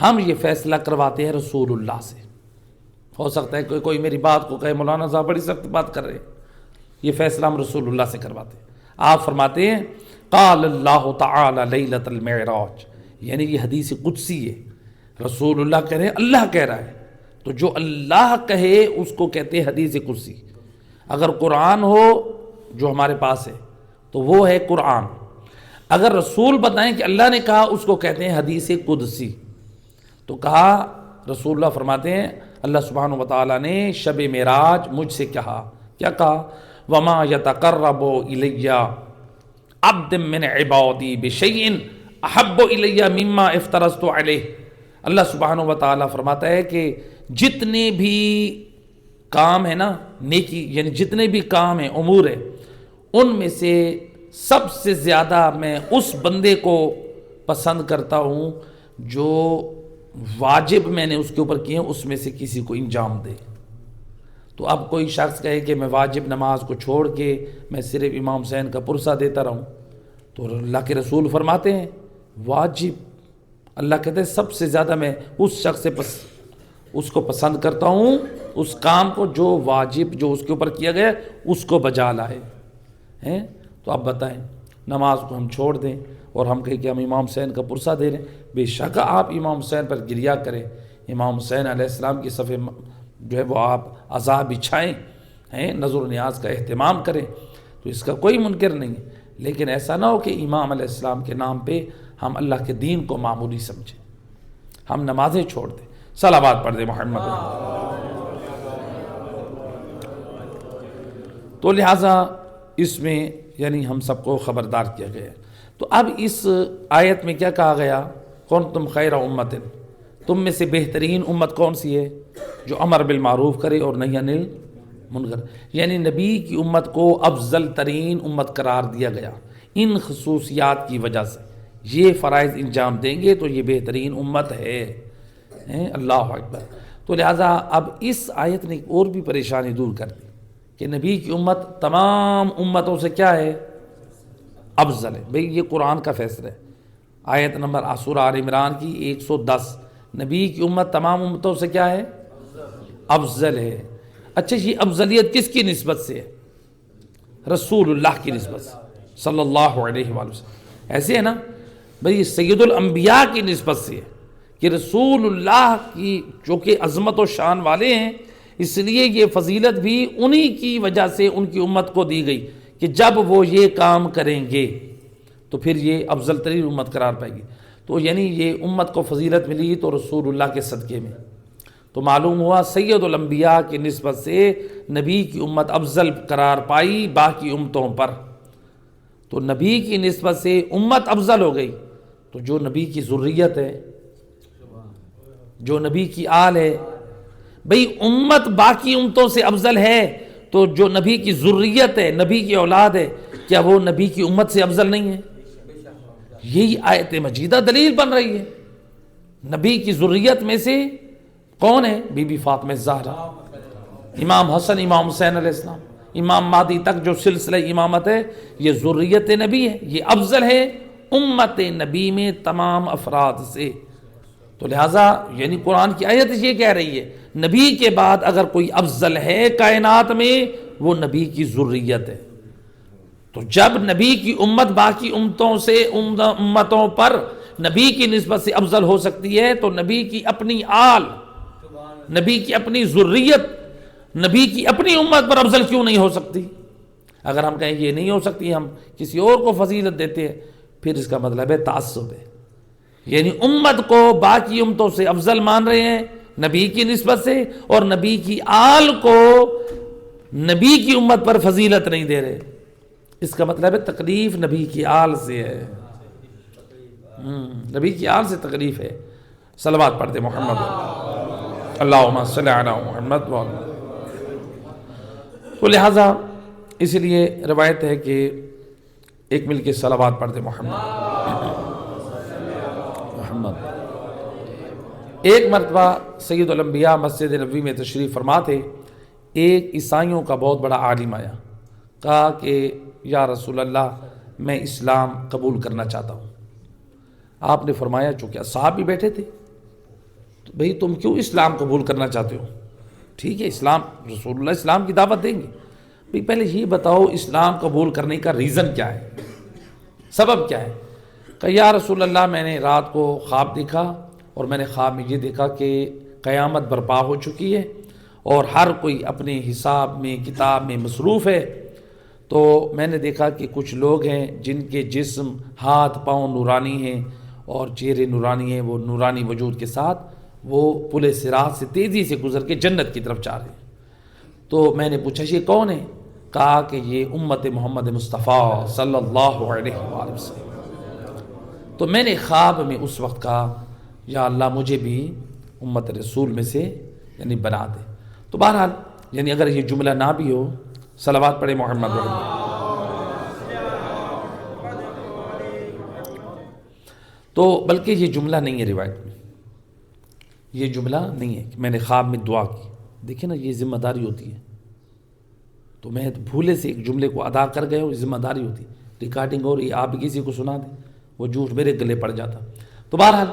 ہم یہ فیصلہ کرواتے ہیں رسول اللہ سے۔ ہو سکتا ہے کوئی میری بات کو کہے مولانا صاحب بڑی سخت بات کر رہے ہیں، یہ فیصلہ ہم رسول اللہ سے کرواتے ہیں۔ آپ فرماتے ہیں قال اللہ تعالی لیلۃ المعراج، یعنی یہ حدیث قدسی ہے، رسول اللہ کہہ رہے ہیں، اللہ کہہ رہا ہے، تو جو اللہ کہے اس کو کہتے ہیں حدیث قدسی۔ اگر قرآن ہو جو ہمارے پاس ہے تو وہ ہے قرآن، اگر رسول بتائیں کہ اللہ نے کہا اس کو کہتے ہیں حدیث قدسی۔ تو کہا رسول اللہ فرماتے ہیں اللہ سبحانہ وتعالیٰ نے شب معراج مجھ سے کہا، کیا کہا؟ وَمَا يَتَقَرَّبُ إِلَيَّ عَبْدٌ مِّنْ عِبَادِي بِشَيْءٍ أَحَبُّ إِلَيَّ مِمَّا افْتَرَضْتُ عَلَيْهِ۔ اللہ سبحانہ وتعالیٰ فرماتا ہے کہ جتنے بھی کام ہیں نا نیکی، یعنی جتنے بھی کام ہیں امور ہیں، ان میں سے سب سے زیادہ میں اس بندے کو پسند کرتا ہوں جو واجب میں نے اس کے اوپر کیے ہیں اس میں سے کسی کو انجام دے۔ تو اب کوئی شخص کہے کہ میں واجب نماز کو چھوڑ کے میں صرف امام حسین کا پرسہ دیتا رہوں، تو اللہ کے رسول فرماتے ہیں واجب، اللہ کہتے ہیں سب سے زیادہ میں اس شخص سے اس کو پسند کرتا ہوں اس کام کو جو واجب جو اس کے اوپر کیا گیا اس کو بجا لائے ہیں۔ تو آپ بتائیں نماز کو ہم چھوڑ دیں اور ہم کہیں کہ ہم امام حسین کا پرسہ دے رہے ہیں؟ بے شک آپ امام حسین پر گریہ کریں، امام حسین علیہ السلام کی صف جو ہے وہ آپ عزا بچھائیں ہیں، نظر و نیاز کا اہتمام کریں، تو اس کا کوئی منکر نہیں ہے، لیکن ایسا نہ ہو کہ امام علیہ السلام کے نام پہ ہم اللہ کے دین کو معمولی سمجھیں، ہم نمازیں چھوڑ دیں۔ صلوات پڑھ دیں محمد۔ تو لہٰذا اس میں یعنی ہم سب کو خبردار کیا گیا ہے۔ تو اب اس آیت میں کیا کہا گیا؟ کنتم خیر امت، تم میں سے بہترین امت کون سی ہے؟ جو امر بالمعروف کرے اور نہی عن المنکر، یعنی نبی کی امت کو افضل ترین امت قرار دیا گیا ان خصوصیات کی وجہ سے، یہ فرائض انجام دیں گے تو یہ بہترین امت ہے۔ اللہ اکبر۔ تو لہٰذا اب اس آیت نے ایک اور بھی پریشانی دور کر دی کہ نبی کی امت تمام امتوں سے کیا ہے؟ افضل ہے۔ بھئی یہ قرآن کا فیصلہ ہے، آیت نمبر سورہ آل عمران کی 110، نبی کی امت تمام امتوں سے کیا ہے؟ افضل ہے۔ اچھا یہ افضلیت کس کی نسبت سے ہے؟ رسول اللہ کی نسبت سے صلی اللہ علیہ وآلہ وسلم۔ ایسے ہے نا بھئی سید الانبیاء کی نسبت سے ہے کہ رسول اللہ کی جو کہ عظمت و شان والے ہیں، اس لیے یہ فضیلت بھی انہی کی وجہ سے ان کی امت کو دی گئی کہ جب وہ یہ کام کریں گے تو پھر یہ افضل ترین امت قرار پائے گی۔ تو یعنی یہ امت کو فضیلت ملی تو رسول اللہ کے صدقے میں، تو معلوم ہوا سید الانبیاء کی نسبت سے نبی کی امت افضل قرار پائی باقی امتوں پر۔ تو نبی کی نسبت سے امت افضل ہو گئی، تو جو نبی کی ذریت ہے، جو نبی کی آل ہے، بھئی امت باقی امتوں سے افضل ہے تو جو نبی کی ذریت ہے، نبی کی اولاد ہے، کیا وہ نبی کی امت سے افضل نہیں ہے؟ یہی آیت مجیدہ دلیل بن رہی ہے۔ نبی کی ذریت میں سے کون ہے؟ بی بی فاطمہ الزہرا، امام حسن، امام حسین علیہ السلام، امام مہدی تک جو سلسلہ امامت ہے یہ ذریت نبی ہے، یہ افضل ہے امت نبی میں تمام افراد سے۔ تو لہٰذا یعنی قرآن کی آیت یہ کہہ رہی ہے نبی کے بعد اگر کوئی افضل ہے کائنات میں وہ نبی کی ذریت ہے۔ تو جب نبی کی امت باقی امتوں سے امتوں پر نبی کی نسبت سے افضل ہو سکتی ہے تو نبی کی اپنی آل، نبی کی اپنی ذریت، نبی کی اپنی امت پر افضل کیوں نہیں ہو سکتی؟ اگر ہم کہیں یہ نہیں ہو سکتی، ہم کسی اور کو فضیلت دیتے ہیں، پھر اس کا مطلب ہے تعصب ہے، یعنی امت کو باقی امتوں سے افضل مان رہے ہیں نبی کی نسبت سے، اور نبی کی آل کو نبی کی امت پر فضیلت نہیں دے رہے۔ اس کا مطلب ہے تکلیف نبی کی آل سے ہے، نبی کی آل سے تکلیف ہے۔ صلوات پڑھتے محمد، اللہم صلی علی محمد۔ تو لہٰذا اس لیے روایت ہے کہ ایک مل کے صلوات پڑھتے محمد۔ ایک مرتبہ سید الانبیاء مسجد نبوی میں تشریف فرما تھے، ایک عیسائیوں کا بہت بڑا عالم آیا، کہا کہ یا رسول اللہ میں اسلام قبول کرنا چاہتا ہوں۔ آپ نے فرمایا چونکہ صحابی بیٹھے تھے، تو بھئی تم کیوں اسلام قبول کرنا چاہتے ہو؟ ٹھیک ہے، اسلام رسول اللہ اسلام کی دعوت دیں گے، بھئی پہلے یہ بتاؤ اسلام قبول کرنے کا ریزن کیا ہے، سبب کیا ہے؟ کہ یا رسول اللہ میں نے رات کو خواب دیکھا اور میں نے خواب میں یہ دیکھا کہ قیامت برپا ہو چکی ہے اور ہر کوئی اپنے حساب میں کتاب میں مصروف ہے، تو میں نے دیکھا کہ کچھ لوگ ہیں جن کے جسم ہاتھ پاؤں نورانی ہیں اور چہرے نورانی ہیں، وہ نورانی وجود کے ساتھ وہ پل صراط سے تیزی سے گزر کے جنت کی طرف جا رہے ہیں۔ تو میں نے پوچھا یہ کون ہے؟ کہا کہ یہ امت محمد مصطفیٰ صلی اللہ علیہ وآلہ وسلم۔ تو میں نے خواب میں اس وقت کہا یا اللہ مجھے بھی امت رسول میں سے یعنی بنا دے۔ تو بہرحال یعنی اگر یہ جملہ نہ بھی ہو، صلوات پڑھے محمد رسول، تو بلکہ یہ جملہ نہیں ہے روایت میں، یہ جملہ نہیں ہے کہ میں نے خواب میں دعا کی۔ دیکھیں نا یہ ذمہ داری ہوتی ہے، تو میں بھولے سے ایک جملے کو ادا کر گئے ہوں، ذمہ داری ہوتی ہے، ریکارڈنگ ہو رہی ہے، آپ کسی کو سنا دیں وہ جھوٹ میرے گلے پڑ جاتا۔ تو بہرحال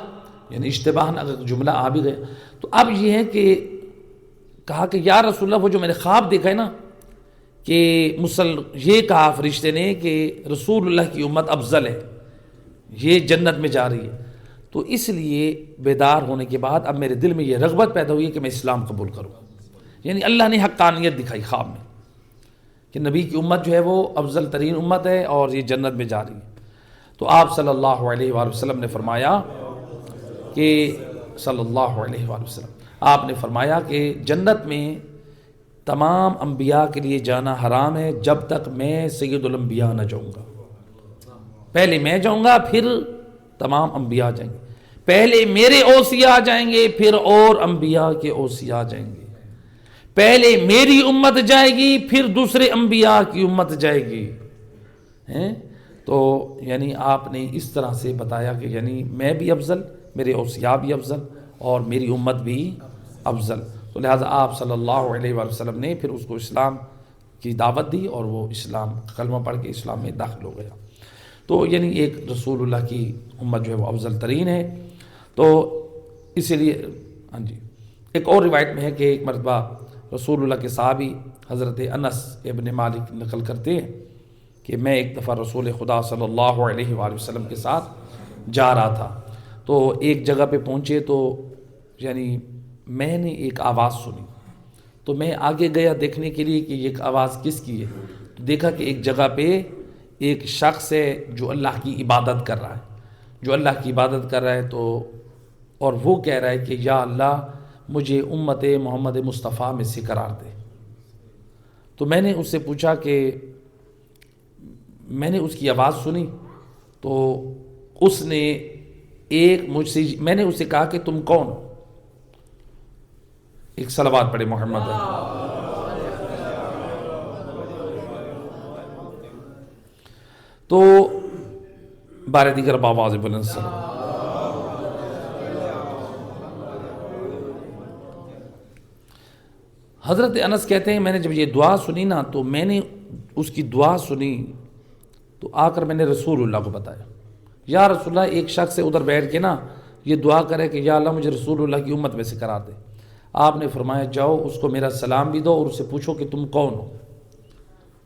یعنی اشتباہاً اگر جملہ آ بھی گیا تو اب یہ ہے کہ کہا کہ یا رسول اللہ وہ جو میں نے خواب دیکھا ہے نا کہ یہ کہا فرشتے نے کہ رسول اللہ کی امت افضل ہے، یہ جنت میں جا رہی ہے، تو اس لیے بیدار ہونے کے بعد اب میرے دل میں یہ رغبت پیدا ہوئی ہے کہ میں اسلام قبول کروں۔ یعنی اللہ نے حقانیت دکھائی خواب میں کہ نبی کی امت جو ہے وہ افضل ترین امت ہے اور یہ جنت میں جا رہی ہے۔ تو آپ صلی اللہ علیہ وآلہ وسلم نے فرمایا کہ صلی اللہ علیہ وآلہ وسلم آپ نے فرمایا کہ جنت میں تمام انبیاء کے لیے جانا حرام ہے جب تک میں سید الانبیاء نہ جاؤں گا۔ پہلے میں جاؤں گا پھر تمام انبیاء جائیں گے، پہلے میرے اوصیاء جائیں گے پھر اور انبیاء کے اوصیاء جائیں گے، پہلے میری امت جائے گی پھر دوسرے انبیاء کی امت جائے گی۔ تو یعنی آپ نے اس طرح سے بتایا کہ یعنی میں بھی افضل، میرے اوصیاء بھی افضل اور میری امت بھی افضل۔ تو لہٰذا آپ صلی اللہ علیہ وآلہ وسلم نے پھر اس کو اسلام کی دعوت دی اور وہ اسلام کلمہ پڑھ کے اسلام میں داخل ہو گیا۔ تو یعنی ایک رسول اللہ کی امت جو ہے وہ افضل ترین ہے۔ تو اسی لیے ہاں جی ایک اور روایت میں ہے کہ ایک مرتبہ رسول اللہ کے صحابی حضرت انس ابن مالک نقل کرتے ہیں کہ میں ایک دفعہ رسول خدا صلی اللہ علیہ وآلہ وسلم کے ساتھ جا رہا تھا، تو ایک جگہ پہ پہنچے تو یعنی میں نے ایک آواز سنی، تو میں آگے گیا دیکھنے کے لیے کہ یہ آواز کس کی ہے، تو دیکھا کہ ایک جگہ پہ ایک شخص ہے جو اللہ کی عبادت کر رہا ہے، جو اللہ کی عبادت کر رہا ہے، تو اور وہ کہہ رہا ہے کہ یا اللہ مجھے امت محمد مصطفیٰ میں سے قرار دے۔ تو میں نے اس سے پوچھا کہ میں نے اس کی آواز سنی، تو اس نے مجھ سے میں نے اسے کہا کہ تم کون ہو؟ ایک صلوات پڑھے محمد۔ تو بار دیگر بآواز بلند سلام۔ حضرت انس کہتے ہیں میں نے جب یہ دعا سنی نا تو میں نے اس کی دعا سنی تو آ کر میں نے رسول اللہ کو بتایا، یا رسول اللہ ایک شخص سے ادھر بیٹھ کے نا یہ دعا کرے کہ یا اللہ مجھے رسول اللہ کی امت میں سے قرار دے۔ آپ نے فرمایا جاؤ اس کو میرا سلام بھی دو اور اس سے پوچھو کہ تم کون ہو،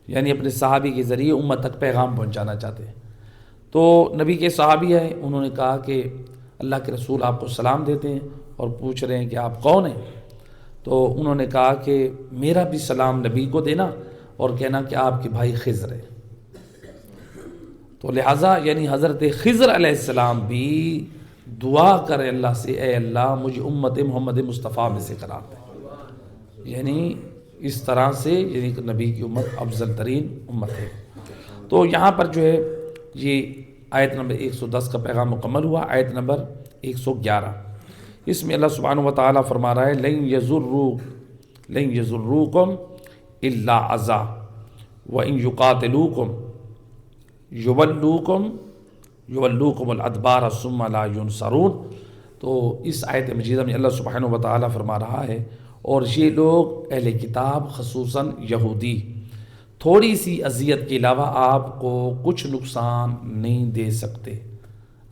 یعنی اپنے صحابی کے ذریعے امت تک پیغام پہنچانا چاہتے ہیں۔ تو نبی کے صحابی ہیں، انہوں نے کہا کہ اللہ کے رسول آپ کو سلام دیتے ہیں اور پوچھ رہے ہیں کہ آپ کون ہیں؟ تو انہوں نے کہا کہ میرا بھی سلام نبی کو دینا اور کہنا کہ آپ کے بھائی خضر ہیں۔ تو لہٰذا یعنی حضرت خضر علیہ السلام بھی دعا کرے اللہ سے، اے اللہ مجھے امت محمد مصطفیٰ میں سے قرار دے، یعنی اس طرح سے یعنی کہ نبی کی امت افضل ترین امت ہے۔ تو یہاں پر جو ہے یہ آیت نمبر 110 کا پیغام مکمل ہوا۔ آیت نمبر 111 اس میں اللہ سبحانہ و تعالیٰ فرما رہا ہے لن یضروکم الا اذی وان یقاتلوکم یولوکم الادبار ثم لا ینصرون۔ تو اس آیت مجیدہ میں اللہ سبحانہ و تعالیٰ فرما رہا ہے اور یہ لوگ اہل کتاب خصوصاً یہودی تھوڑی سی اذیت کے علاوہ آپ کو کچھ نقصان نہیں دے سکتے،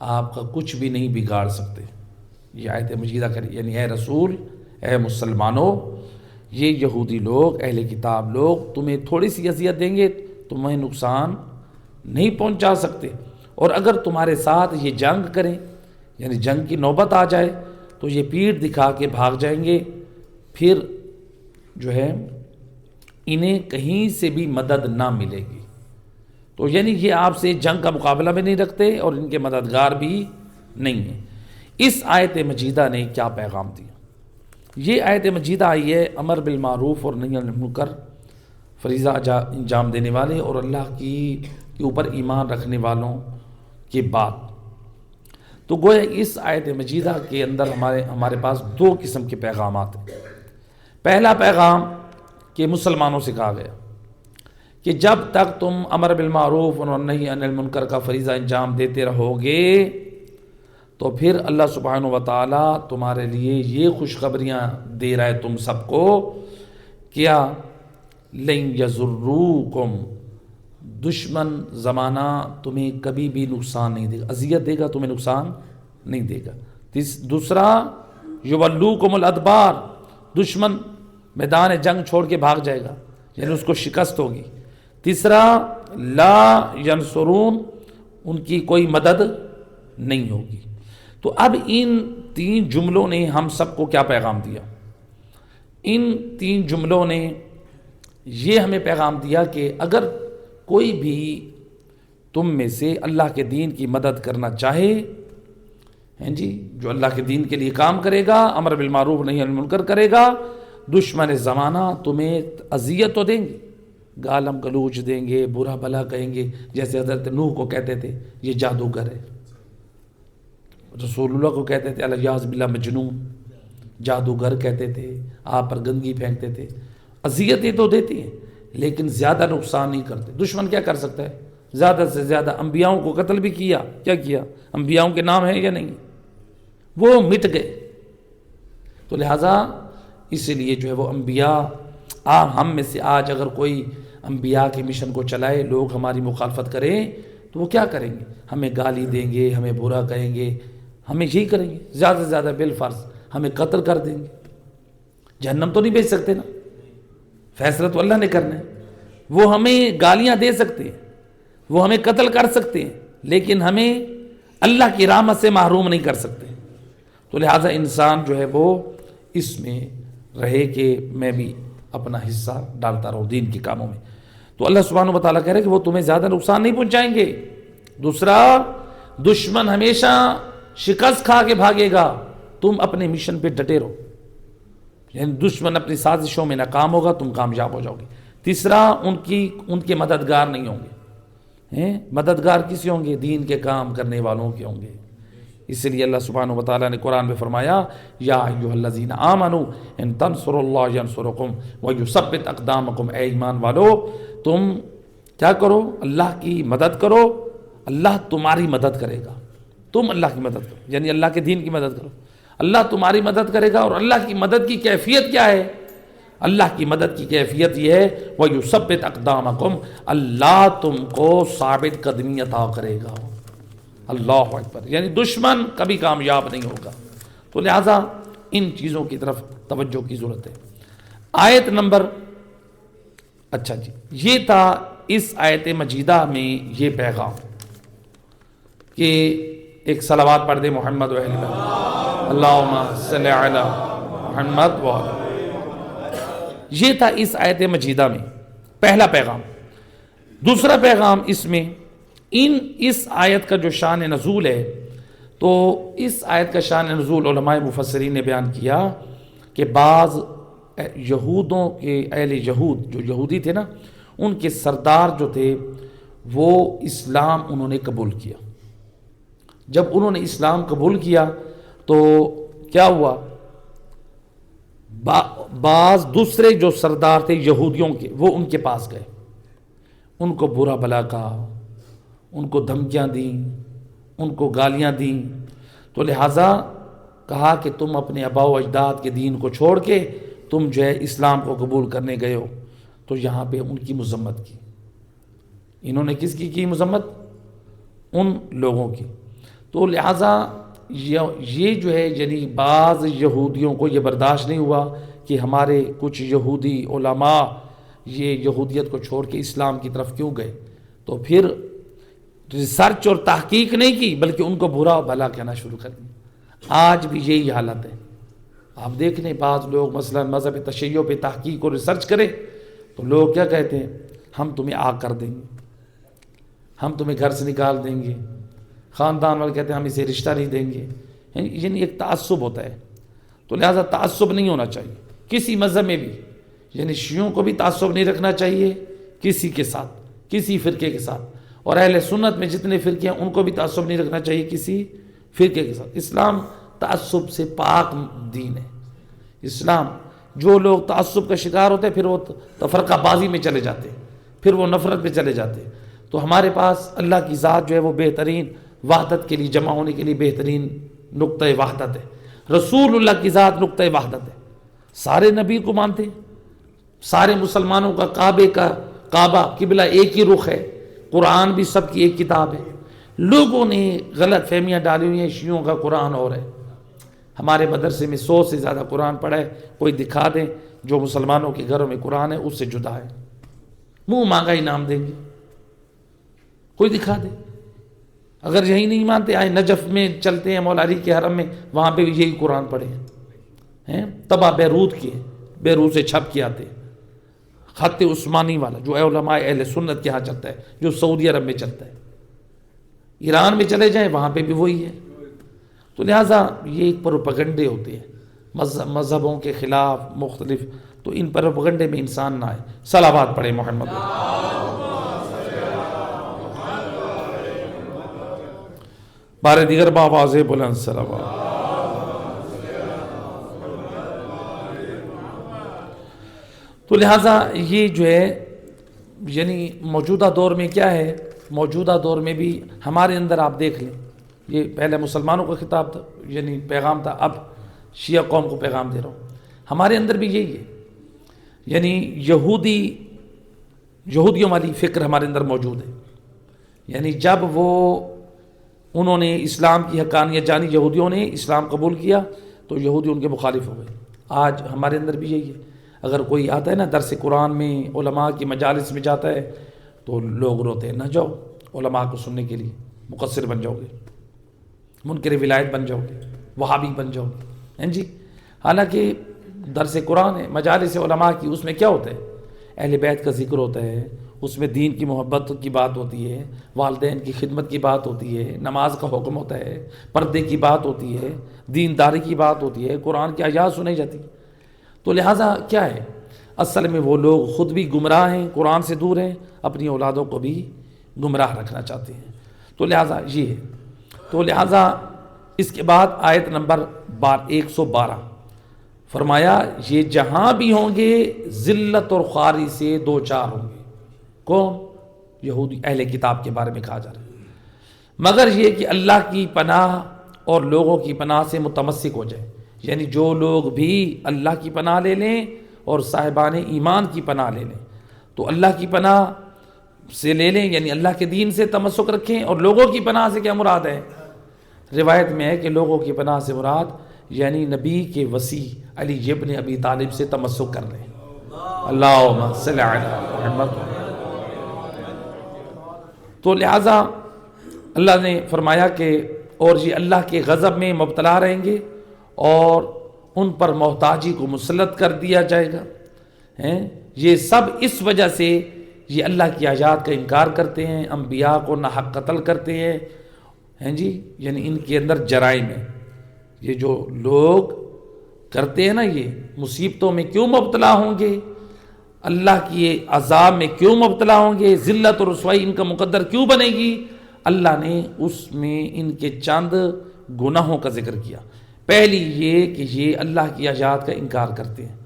آپ کا کچھ بھی نہیں بگاڑ سکتے۔ یہ آیت مجیدہ یعنی اے رسول، اے مسلمانوں، یہ یہودی لوگ، اہل کتاب لوگ تمہیں تھوڑی سی اذیت دیں گے، تمہیں نقصان نہیں پہنچا سکتے، اور اگر تمہارے ساتھ یہ جنگ کریں، یعنی جنگ کی نوبت آ جائے، تو یہ پیٹھ دکھا کے بھاگ جائیں گے، پھر جو ہے انہیں کہیں سے بھی مدد نہ ملے گی۔ تو یعنی یہ آپ سے جنگ کا مقابلہ بھی نہیں رکھتے اور ان کے مددگار بھی نہیں ہیں۔ اس آیت مجیدہ نے کیا پیغام دیا؟ یہ آیت مجیدہ آئی ہے امر بالمعروف اور نہی عن المنکر، فریضہ انجام دینے والے اور اللہ کے اوپر ایمان رکھنے والوں کے بعد۔ تو گویا اس آیت مجیدہ کے اندر ہمارے پاس دو قسم کے پیغامات ہیں۔ پہلا پیغام کہ مسلمانوں سے کہا گیا کہ جب تک تم امر بالمعروف اور نہی عن المنکر کا فریضہ انجام دیتے رہو گے تو پھر اللہ سبحانہ و تعالیٰ تمہارے لیے یہ خوشخبریاں دے رہا ہے تم سب کو، کیا لن یضروکم، دشمن زمانہ تمہیں کبھی بھی نقصان نہیں دے گا، اذیت دے گا تمہیں نقصان نہیں دے گا۔ دوسرا یولوکم الادبار، دشمن میدان جنگ چھوڑ کے بھاگ جائے گا، یعنی اس کو شکست ہوگی۔ تیسرا لا ینصرون، ان کی کوئی مدد نہیں ہوگی۔ تو اب ان تین جملوں نے ہم سب کو کیا پیغام دیا؟ ان تین جملوں نے یہ ہمیں پیغام دیا کہ اگر کوئی بھی تم میں سے اللہ کے دین کی مدد کرنا چاہے، جو اللہ کے دین کے لیے کام کرے گا، امر بالمعروف نہی عن المنکر کرے گا، دشمن زمانہ تمہیں اذیت تو دیں گے، گالم گلوچ دیں گے، برا بھلا کہیں گے، جیسے حضرت نوح کو کہتے تھے یہ جادوگر ہے، رسول اللہ کو کہتے تھے الیاذ باللہ مجنون، جادوگر کہتے تھے، آپ پر گندگی پھینکتے تھے۔ اذیتیں تو دیتی ہیں لیکن زیادہ نقصان نہیں کرتے۔ دشمن کیا کر سکتا ہے؟ زیادہ سے زیادہ انبیاؤں کو قتل بھی کیا، کیا کیا؟ انبیاؤں کے نام ہیں یا نہیں؟ وہ مٹ گئے۔ تو لہٰذا اس لیے جو ہے وہ انبیاء، ہم میں سے آج اگر کوئی انبیاء کے مشن کو چلائے، لوگ ہماری مخالفت کریں تو وہ کیا کریں گے؟ ہمیں گالی دیں گے، ہمیں برا کہیں گے، ہمیں یہی کریں گے، زیادہ سے زیادہ بالفرض ہمیں قتل کر دیں گے۔ جہنم تو نہیں بھیج سکتے نا، فیصلہ تو اللہ نے کرنا ہے۔ وہ ہمیں گالیاں دے سکتے ہیں، وہ ہمیں قتل کر سکتے ہیں، لیکن ہمیں اللہ کی رحمت سے محروم نہیں کر سکتے۔ تو لہٰذا انسان جو ہے وہ اس میں رہے کہ میں بھی اپنا حصہ ڈالتا رہوں دین کے کاموں میں۔ تو اللہ سبحانہ و تعالیٰ کہہ رہے کہ وہ تمہیں زیادہ نقصان نہیں پہنچائیں گے۔ دوسرا، دشمن ہمیشہ شکست کھا کے بھاگے گا، تم اپنے مشن پہ ڈٹے رہو، یعنی دشمن اپنی سازشوں میں ناکام ہوگا، تم کامیاب ہو جاؤ گے۔ تیسرا، ان کے مددگار نہیں ہوں گے۔ مددگار کسی ہوں گے؟ دین کے کام کرنے والوں کے ہوں گے۔ اس لیے اللہ سبحانہ و تعالیٰ نے قرآن میں فرمایا یا ایھا الذین آمنوا ان تنصروا اللہ ینصرکم ویثبت اقدامکم، اے ایمان والو تم کیا کرو؟ اللہ کی مدد کرو، اللہ تمہاری مدد کرے گا۔ تم اللہ کی مدد کرو، یعنی اللہ کے دین کی مدد کرو، اللہ تمہاری مدد کرے گا۔ اور اللہ کی مدد کی کیفیت کیا ہے؟ اللہ کی مدد کی کیفیت یہ ہے وَيُثَبِّتْ أَقْدَامَكُمْ، اللہ تم کو ثابت قدمی عطا کرے گا۔ اللہ اکبر، یعنی دشمن کبھی کامیاب نہیں ہوگا۔ تو لہٰذا ان چیزوں کی طرف توجہ کی ضرورت ہے۔ آیت نمبر، اچھا جی، یہ تھا اس آیت مجیدہ میں یہ پیغام کہ ایک صلوات پڑھ دے محمد و اہل بیت، اللہم صلی علی محمد و آلہ۔ یہ تھا اس آیت مجیدہ میں پہلا پیغام۔ دوسرا پیغام اس میں اس آیت کا جو شان نزول ہے، تو اس آیت کا شان نزول علماء مفسرین نے بیان کیا کہ بعض یہودوں کے اہل یہود جو یہودی تھے نا، ان کے سردار جو تھے وہ اسلام انہوں نے قبول کیا۔ جب انہوں نے اسلام قبول کیا تو کیا ہوا؟ بعض دوسرے جو سردار تھے یہودیوں کے، وہ ان کے پاس گئے، ان کو برا بھلا کہا، ان کو دھمکیاں دیں، ان کو گالیاں دیں۔ تو لہٰذا کہا کہ تم اپنے آباء و اجداد کے دین کو چھوڑ کے تم جو ہے اسلام کو قبول کرنے گئے ہو۔ تو یہاں پہ ان کی مذمت کی۔ انہوں نے کس کی مذمت؟ ان لوگوں کی۔ تو لہٰذا یہ جو ہے یعنی بعض یہودیوں کو یہ برداشت نہیں ہوا کہ ہمارے کچھ یہودی علماء یہ یہودیت کو چھوڑ کے اسلام کی طرف کیوں گئے، تو پھر ریسرچ اور تحقیق نہیں کی بلکہ ان کو برا و بھلا کہنا شروع کر دیا۔ آج بھی یہی حالت ہے۔ آپ دیکھ لیں بعض لوگ مثلا مذہب تشیع پہ تحقیق اور ریسرچ کریں تو لوگ کیا کہتے ہیں، ہم تمہیں آگ کر دیں گے، ہم تمہیں گھر سے نکال دیں گے، خاندان والے کہتے ہیں ہم اسے رشتہ نہیں دیں گے، یعنی ایک تعصب ہوتا ہے۔ تو لہٰذا تعصب نہیں ہونا چاہیے کسی مذہب میں بھی، یعنی شیعوں کو بھی تعصب نہیں رکھنا چاہیے کسی کے ساتھ، کسی فرقے کے ساتھ، اور اہل سنت میں جتنے فرقے ہیں ان کو بھی تعصب نہیں رکھنا چاہیے کسی فرقے کے ساتھ۔ اسلام تعصب سے پاک دین ہے۔ اسلام، جو لوگ تعصب کا شکار ہوتے ہیں پھر وہ تفرقہ بازی میں چلے جاتے ہیں، پھر وہ نفرت میں چلے جاتے ہیں۔ تو ہمارے پاس اللہ کی ذات جو ہے وہ بہترین وحدت کے لیے، جمع ہونے کے لیے بہترین نقطۂ وحدت ہے۔ رسول اللہ کی ذات نقطۂ وحدت ہے۔ سارے نبی کو مانتے ہیں، سارے مسلمانوں کا کعبہ قبلہ ایک ہی رخ ہے، قرآن بھی سب کی ایک کتاب ہے۔ لوگوں نے غلط فہمیاں ڈالی ہوئی ہیں، شیعوں کا قرآن اور ہے۔ ہمارے مدرسے میں 100 سے زیادہ قرآن پڑھا ہے، کوئی دکھا دیں جو مسلمانوں کے گھروں میں قرآن ہے اس سے جدا ہے، منہ مانگا انعام دیں گے، کوئی دکھا دے۔ اگر یہی نہیں مانتے آئے نجف میں چلتے ہیں، مولا علی کے حرم میں، وہاں پہ بھی یہی قرآن پڑھے ہیں، تباہ بیروت کیے، بیروت سے چھپ کے آتے، خط عثمانی والا جو علماء اہل سنت کے ہاں چلتا ہے، جو سعودی عرب میں چلتا ہے، ایران میں چلے جائیں وہاں پہ بھی وہی ہے۔ تو لہٰذا یہ ایک پروپیگنڈے ہوتے ہیں مذہبوں کے خلاف مختلف، تو ان پروپیگنڈے میں انسان نہ آئے۔ صلوات پڑھے محمد۔ بارے دیگر باواز بلند صلوات۔ تو لہٰذا یہ جو ہے یعنی موجودہ دور میں کیا ہے، موجودہ دور میں بھی ہمارے اندر آپ دیکھ لیں، یہ پہلے مسلمانوں کا خطاب تھا، یعنی پیغام تھا، اب شیعہ قوم کو پیغام دے رہا ہوں۔ ہمارے اندر بھی یہی ہے، یعنی یہودیوں والی فکر ہمارے اندر موجود ہے۔ یعنی جب انہوں نے اسلام کی حقانیت جانی، یہودیوں نے اسلام قبول کیا تو یہودی ان کے مخالف ہو گئے۔ آج ہمارے اندر بھی یہی ہے، اگر کوئی آتا ہے نا درس قرآن میں، علماء کی مجالس میں جاتا ہے تو لوگ روتے ہیں، نہ جاؤ علماء کو سننے کے لیے، مقصر بن جاؤ گے، منکر ولایت بن جاؤ گے، وہابی بن جاؤ گے، جی۔ حالانکہ درس قرآن ہے، مجالس علماء کی، اس میں کیا ہوتا ہے، اہل بیت کا ذکر ہوتا ہے، اس میں دین کی محبت کی بات ہوتی ہے، والدین کی خدمت کی بات ہوتی ہے، نماز کا حکم ہوتا ہے، پردے کی بات ہوتی ہے، دینداری کی بات ہوتی ہے، قرآن کی آیات سنائی جاتی ہے۔ تو لہٰذا کیا ہے، اصل میں وہ لوگ خود بھی گمراہ ہیں، قرآن سے دور ہیں، اپنی اولادوں کو بھی گمراہ رکھنا چاہتے ہیں۔ تو لہٰذا یہ ہے۔ تو لہٰذا اس کے بعد آیت نمبر 112 فرمایا، یہ جہاں بھی ہوں گے ذلت اور خواری سے دو چار ہوں گے۔ کون؟ یہودی اہل کتاب کے بارے میں کہا جا رہا ہے، مگر یہ کہ اللہ کی پناہ اور لوگوں کی پناہ سے متمسک ہو جائے، یعنی جو لوگ بھی اللہ کی پناہ لے لیں اور صاحبان ایمان کی پناہ لے لیں، تو اللہ کی پناہ سے لے لیں یعنی اللہ کے دین سے تمسک رکھیں، اور لوگوں کی پناہ سے کیا مراد ہے؟ روایت میں ہے کہ لوگوں کی پناہ سے مراد یعنی نبی کے وصی علی ابن ابی طالب سے تمسک کر لیں۔ اللہم صلی علی محمد۔ تو لہٰذا اللہ نے فرمایا کہ اور یہ اللہ کے غضب میں مبتلا رہیں گے اور ان پر محتاجی کو مسلط کر دیا جائے گا۔ یہ سب اس وجہ سے یہ اللہ کی آیات کا انکار کرتے ہیں، انبیاء کو ناحق قتل کرتے ہیں جی، یعنی ان کے اندر جرائم ہے۔ یہ جو لوگ کرتے ہیں نا، یہ مصیبتوں میں کیوں مبتلا ہوں گے، اللہ کی عذاب میں کیوں مبتلا ہوں گے، ذلت اور رسوائی ان کا مقدر کیوں بنے گی؟ اللہ نے اس میں ان کے چند گناہوں کا ذکر کیا۔ پہلی یہ کہ یہ اللہ کی آیات کا انکار کرتے ہیں،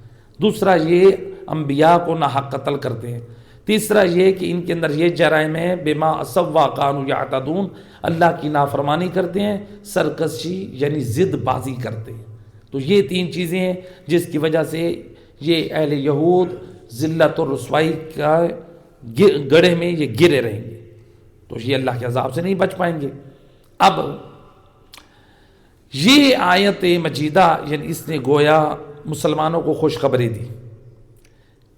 دوسرا یہ انبیاء کو ناحق قتل کرتے ہیں، تیسرا یہ کہ ان کے اندر یہ جرائم ہے بما اسوا کانوا یعتدون، اللہ کی نافرمانی کرتے ہیں، سرکشی یعنی ضد بازی کرتے ہیں۔ تو یہ تین چیزیں ہیں جس کی وجہ سے یہ اہل یہود ذلت اور رسوائی کا گڑھے میں یہ گرے رہیں گے، تو یہ اللہ کے عذاب سے نہیں بچ پائیں گے۔ اب یہ آیت مجیدہ یعنی اس نے گویا مسلمانوں کو خوشخبری دی.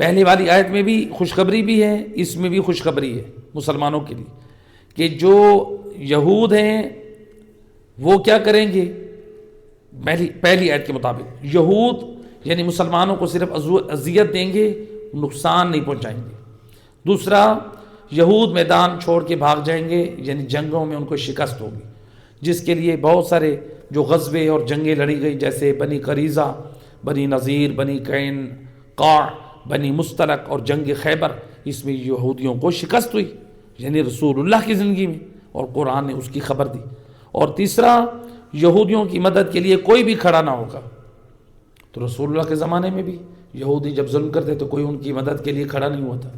پہلی والی آیت میں بھی خوشخبری بھی ہے، اس میں بھی خوشخبری ہے مسلمانوں کے لیے کہ جو یہود ہیں وہ کیا کریں گے. پہلی آیت کے مطابق یہود یعنی مسلمانوں کو صرف اذیت دیں گے، نقصان نہیں پہنچائیں گے. دوسرا، یہود میدان چھوڑ کے بھاگ جائیں گے، یعنی جنگوں میں ان کو شکست ہوگی، جس کے لیے بہت سارے جو غزوے اور جنگیں لڑی گئی، جیسے بنی قریظہ، بنی نذیر، بنی قینقاع، بنی مستلق اور جنگ خیبر، اس میں یہودیوں کو شکست ہوئی، یعنی رسول اللہ کی زندگی میں، اور قرآن نے اس کی خبر دی. اور تیسرا، یہودیوں کی مدد کے لیے کوئی بھی کھڑا نہ ہوگا. تو رسول اللہ کے زمانے میں بھی یہودی جب ظلم کرتے تو کوئی ان کی مدد کے لیے کھڑا نہیں ہوا تھا.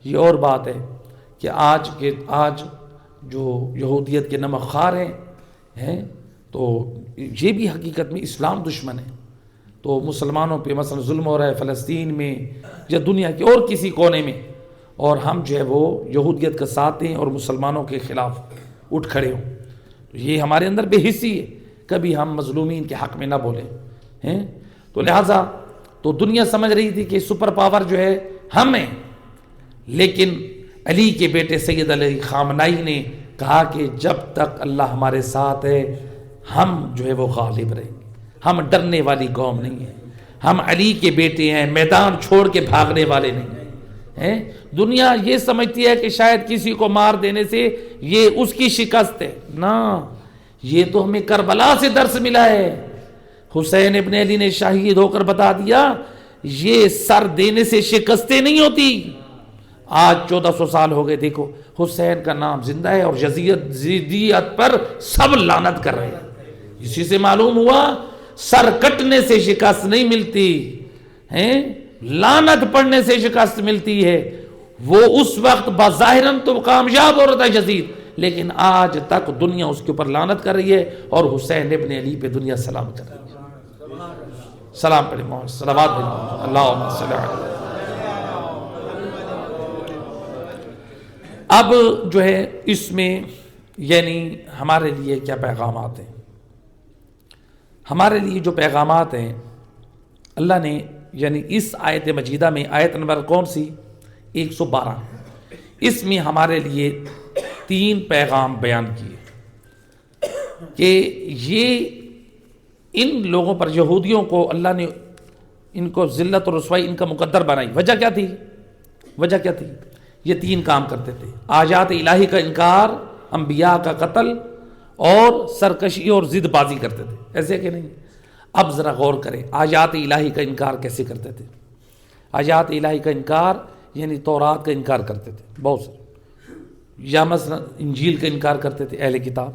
یہ اور بات ہے کہ آج جو یہودیت کے نمک خوار ہیں تو یہ بھی حقیقت میں اسلام دشمن ہے. تو مسلمانوں پہ مثلا ظلم ہو رہا ہے فلسطین میں یا دنیا کے اور کسی کونے میں، اور ہم جو ہے وہ یہودیت کا ساتھ دیں اور مسلمانوں کے خلاف اٹھ کھڑے ہوں. یہ ہمارے اندر بے حسی ہے، کبھی ہم مظلومین کے حق میں نہ بولیں ہیں. تو لہٰذا تو دنیا سمجھ رہی تھی کہ سپر پاور جو ہے ہم ہیں، لیکن علی کے بیٹے سید علی خامنائی نے کہا کہ جب تک اللہ ہمارے ساتھ ہے ہم جو ہے وہ غالب رہیں گے. ہم ڈرنے والی قوم نہیں ہیں، ہم علی کے بیٹے ہیں، میدان چھوڑ کے بھاگنے والے نہیں ہیں. دنیا یہ سمجھتی ہے کہ شاید کسی کو مار دینے سے یہ اس کی شکست ہے. نہ، یہ تو ہمیں کربلا سے درس ملا ہے. حسین ابن علی نے شہید ہو کر بتا دیا یہ سر دینے سے شکستیں نہیں ہوتی. آج 1400 سال ہو گئے، دیکھو حسین کا نام زندہ ہے اور یزیدیت پر سب لعنت کر رہے ہیں. اسی سے معلوم ہوا سر کٹنے سے شکست نہیں ملتی ہیں، لعنت پڑنے سے شکست ملتی ہے. وہ اس وقت بظاہراً تو کامیاب ہو رہا تھا یزید، لیکن آج تک دنیا اس کے اوپر لعنت کر رہی ہے، اور حسین ابن علی پہ دنیا سلام کر رہی ہے. سلام پڑھیں محمد، صلوات پڑھیں محمد، اللہم صلی علیہ. اب جو ہے اس میں یعنی ہمارے لیے کیا پیغامات ہیں. ہمارے لیے جو پیغامات ہیں اللہ نے یعنی اس آیت مجیدہ میں، آیت نمبر کون سی 112، اس میں ہمارے لیے 3 پیغام بیان کیے کہ یہ ان لوگوں پر، یہودیوں کو اللہ نے ان کو ذلت اور رسوائی ان کا مقدر بنائی. وجہ کیا تھی؟ وجہ کیا تھی؟ یہ 3 کام کرتے تھے: آیات الہی کا انکار، انبیاء کا قتل، اور سرکشی اور ضد بازی کرتے تھے. ایسے کہ نہیں؟ اب ذرا غور کریں، آیات الہی کا انکار کیسے کرتے تھے. آیات الہی کا انکار یعنی تورات کا انکار کرتے تھے بہت سے، یا مثلا انجیل کا انکار کرتے تھے اہل کتاب،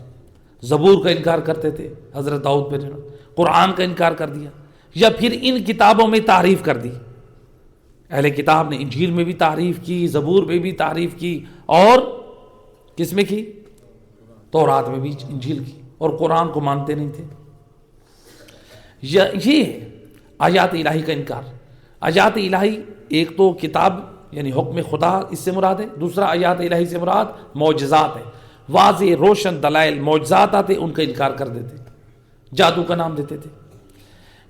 زبور کا انکار کرتے تھے حضرت داؤد پہ، قرآن کا انکار کر دیا، یا پھر ان کتابوں میں تعریف کر دی. اہل کتاب نے انجیل میں بھی تعریف کی، زبور میں بھی تعریف کی، اور کس میں کی؟ تورات میں بھی انجیل کی، اور قرآن کو مانتے نہیں تھے. یہ آیات الہی کا انکار. آیات الہی ایک تو کتاب یعنی حکم خدا اس سے مراد ہے، دوسرا آیات الہی سے مراد معجزات ہے، واضح روشن دلائل معجزات آتے ان کا انکار کر دیتے، جادو کا نام دیتے تھے،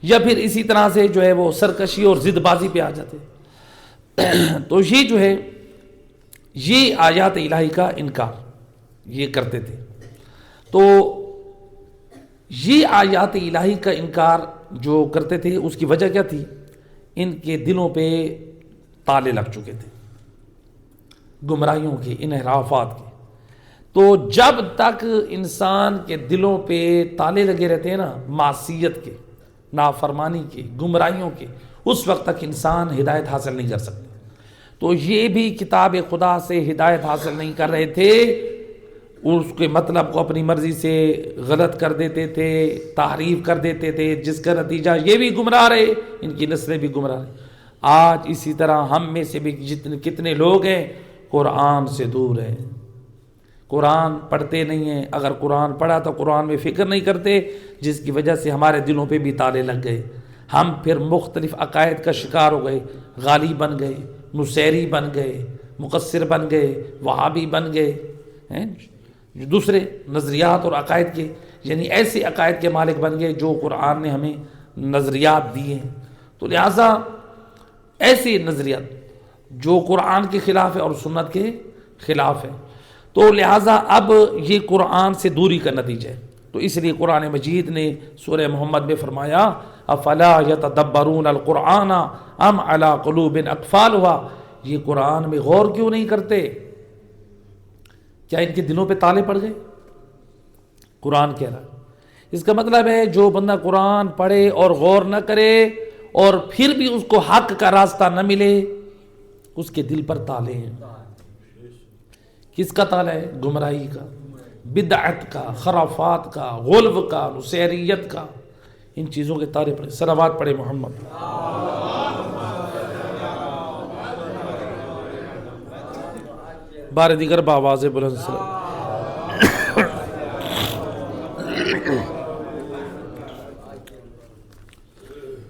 یا پھر اسی طرح سے جو ہے وہ سرکشی اور ضد بازی پہ آ جاتے. تو یہ جو ہے یہ آیات الہی کا انکار یہ کرتے تھے. تو یہ آیات الہی کا انکار جو کرتے تھے اس کی وجہ کیا تھی؟ ان کے دلوں پہ تالے لگ چکے تھے، گمراہیوں کے، انحرافات کے. تو جب تک انسان کے دلوں پہ تالے لگے رہتے ہیں نا، معصیت کے، نافرمانی کے، گمراہیوں کے، اس وقت تک انسان ہدایت حاصل نہیں کر سکتے. تو یہ بھی کتاب خدا سے ہدایت حاصل نہیں کر رہے تھے، اس کے مطلب کو اپنی مرضی سے غلط کر دیتے تھے، تحریف کر دیتے تھے، جس کا نتیجہ یہ بھی گمراہ رہے، ان کی نسلیں بھی گمراہ رہے. آج اسی طرح ہم میں سے بھی کتنے لوگ ہیں قرآن سے دور ہیں، قرآن پڑھتے نہیں ہیں. اگر قرآن پڑھا تو قرآن میں فکر نہیں کرتے، جس کی وجہ سے ہمارے دلوں پہ بھی تالے لگ گئے. ہم پھر مختلف عقائد کا شکار ہو گئے، غالی بن گئے، نصیری بن گئے، مقصر بن گئے، وہابی بن گئے، دوسرے نظریات اور عقائد کے، یعنی ایسے عقائد کے مالک بن گئے جو قرآن نے ہمیں نظریات دیے ہیں. تو لہٰذا ایسے نظریات جو قرآن کے خلاف ہے اور سنت کے خلاف ہے، تو لہٰذا اب یہ قرآن سے دوری کا نتیجہ ہے۔ تو اس لیے قرآن مجید نے سورہ محمد میں فرمایا افلا یتدبرون القرآن ام علی قلوب اقفالها، یہ قرآن میں غور کیوں نہیں کرتے؟ کیا ان کے دلوں پہ تالے پڑ گئے؟ قرآن کہہ رہا ہے، اس کا مطلب ہے جو بندہ قرآن پڑھے اور غور نہ کرے اور پھر بھی اس کو حق کا راستہ نہ ملے، اس کے دل پر تالے ہیں۔ کس کا تالا ہے؟ گمراہی کا، بدعت کا، خرافات کا، غلو کا، نصیریت کا، ان چیزوں کے تالے پڑے۔ صلوات پڑھے محمد۔ بار دیگر بآواز بلند سلام۔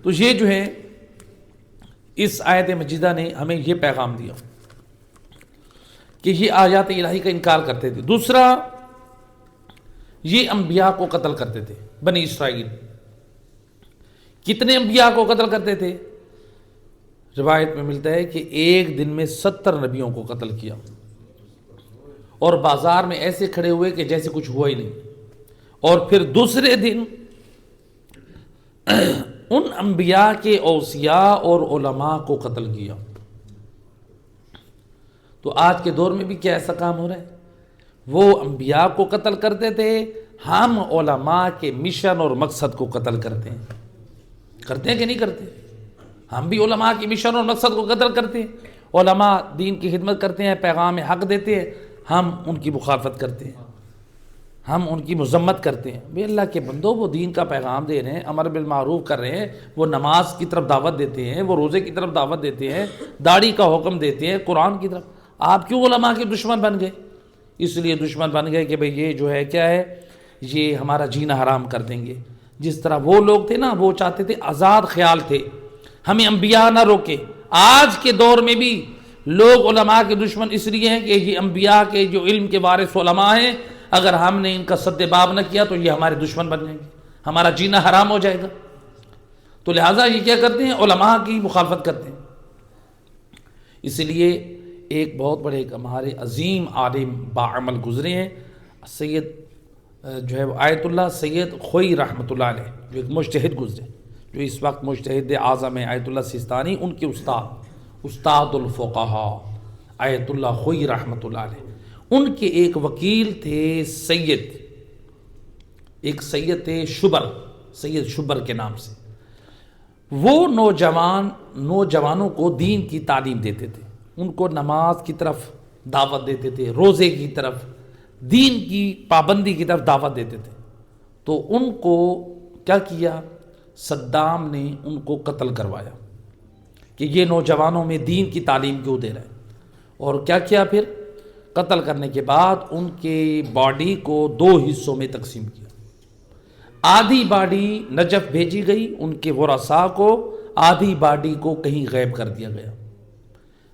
تو یہ جو ہے اس آیت مجیدہ نے ہمیں یہ پیغام دیا کہ یہ آیات الہی کا انکار کرتے تھے۔ دوسرا، یہ انبیاء کو قتل کرتے تھے۔ بنی اسرائیل کتنے انبیاء کو قتل کرتے تھے؟ روایت میں ملتا ہے کہ ایک دن میں 70 نبیوں کو قتل کیا، اور بازار میں ایسے کھڑے ہوئے کہ جیسے کچھ ہوا ہی نہیں، اور پھر دوسرے دن ان انبیاء کے اوصیاء اور علماء کو قتل کیا۔ تو آج کے دور میں بھی کیا ایسا کام ہو رہا ہے؟ وہ انبیاء کو قتل کرتے تھے، ہم علماء کے مشن اور مقصد کو قتل کرتے ہیں کہ نہیں کرتے؟ ہم بھی علماء کے مشن اور مقصد کو قتل کرتے ہیں۔ علماء دین کی خدمت کرتے ہیں، پیغام حق دیتے ہیں، ہم ان کی مخالفت کرتے ہیں، ہم ان کی مذمت کرتے ہیں۔ بے اللہ کے بندو، وہ دین کا پیغام دے رہے ہیں، امر بالمعروف کر رہے ہیں، وہ نماز کی طرف دعوت دیتے ہیں، وہ روزے کی طرف دعوت دیتے ہیں، داڑھی کا حکم دیتے ہیں، قرآن کی طرف۔ آپ کیوں علماء کے دشمن بن گئے؟ اس لیے دشمن بن گئے کہ بھئی یہ جو ہے کیا ہے، یہ ہمارا جینا حرام کر دیں گے۔ جس طرح وہ لوگ تھے نا، وہ چاہتے تھے، آزاد خیال تھے، ہمیں انبیاء نہ روکے۔ آج کے دور میں بھی لوگ علماء کے دشمن اس لیے ہیں کہ یہ انبیاء کے جو علم کے وارث علماء ہیں، اگر ہم نے ان کا سد باب نہ کیا تو یہ ہمارے دشمن بن جائیں گے، ہمارا جینا حرام ہو جائے گا۔ تو لہٰذا یہ کیا کرتے ہیں؟ علماء کی مخالفت کرتے ہیں۔ اس لیے ایک بہت بڑے ہمارے عظیم عالم باعمل گزرے ہیں، سید جو ہے آیت اللہ سید خوئی رحمۃ اللہ علیہ، جو ایک مجتہد گزرے، جو اس وقت مجتہد اعظم ہے، آیت اللہ سیستانی، ان کے استاد الفقہاء آیت اللہ خوئی رحمۃ اللہ علیہ۔ ان کے ایک وکیل تھے ایک سید تھے سید شبر کے نام سے۔ وہ نوجوانوں کو دین کی تعلیم دیتے تھے، ان کو نماز کی طرف دعوت دیتے تھے، روزے کی طرف، دین کی پابندی کی طرف دعوت دیتے تھے۔ تو ان کو کیا کیا؟ صدام نے ان کو قتل کروایا کہ یہ نوجوانوں میں دین کی تعلیم کیوں دے رہے ہیں۔ اور کیا کیا پھر؟ قتل کرنے کے بعد ان کے باڈی کو 2 حصوں میں تقسیم کیا۔ آدھی باڈی نجف بھیجی گئی ان کے ورثاء کو، آدھی باڈی کو کہیں غائب کر دیا گیا۔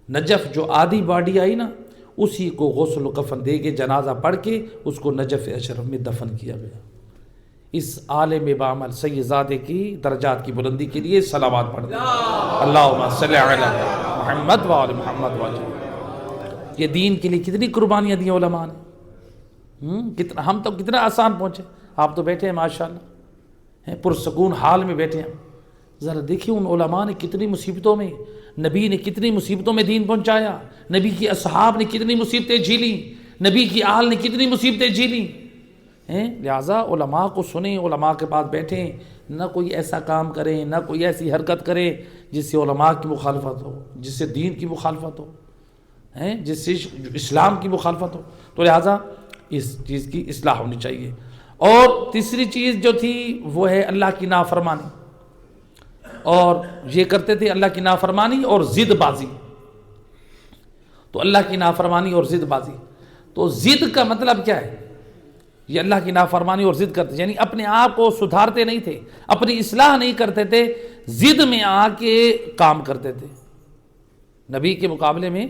نجف جو آدھی باڈی آئی نا، اسی کو غسل و کفن دے کے جنازہ پڑھ کے اس کو نجف اشرف میں دفن کیا گیا۔ اس عالم بعمل سید زادے کی درجات کی بلندی کے لیے صلوات پڑھتے ہیں۔ اللہم صلی علی محمد و آل محمد وسلم۔ یہ دین کے لیے کتنی قربانیاں دی علماء نے، ہم تو کتنا آسان پہنچے۔ آپ تو بیٹھے ہیں ماشاءاللہ، پرسکون حال میں بیٹھے ہیں۔ ذرا دیکھیں ان علماء نے کتنی مصیبتوں میں، نبی نے کتنی مصیبتوں میں دین پہنچایا، نبی کی اصحاب نے کتنی مصیبتیں جھیلی، نبی کی آل نے کتنی مصیبتیں جھیلی۔ لہٰذا علماء کو سنیں، علماء کے پاس بیٹھیں، نہ کوئی ایسا کام کریں، نہ کوئی ایسی حرکت کریں جس سے علماء کی مخالفت ہو، جس سے دین کی مخالفت ہو، جس سے اسلام کی مخالفت ہو۔ تو لہٰذا اس چیز کی اصلاح ہونی چاہیے۔ اور تیسری چیز جو تھی وہ ہے اللہ کی نافرمانی، اور یہ کرتے تھے اللہ کی نافرمانی اور ضد بازی۔ تو اللہ کی نافرمانی اور ضد بازی، تو ضد کا مطلب کیا ہے؟ یہ اللہ کی نافرمانی اور ضد کرتے، یعنی اپنے آپ کو سدھارتے نہیں تھے، اپنی اصلاح نہیں کرتے تھے، ضد میں آ کے کام کرتے تھے۔ نبی کے مقابلے میں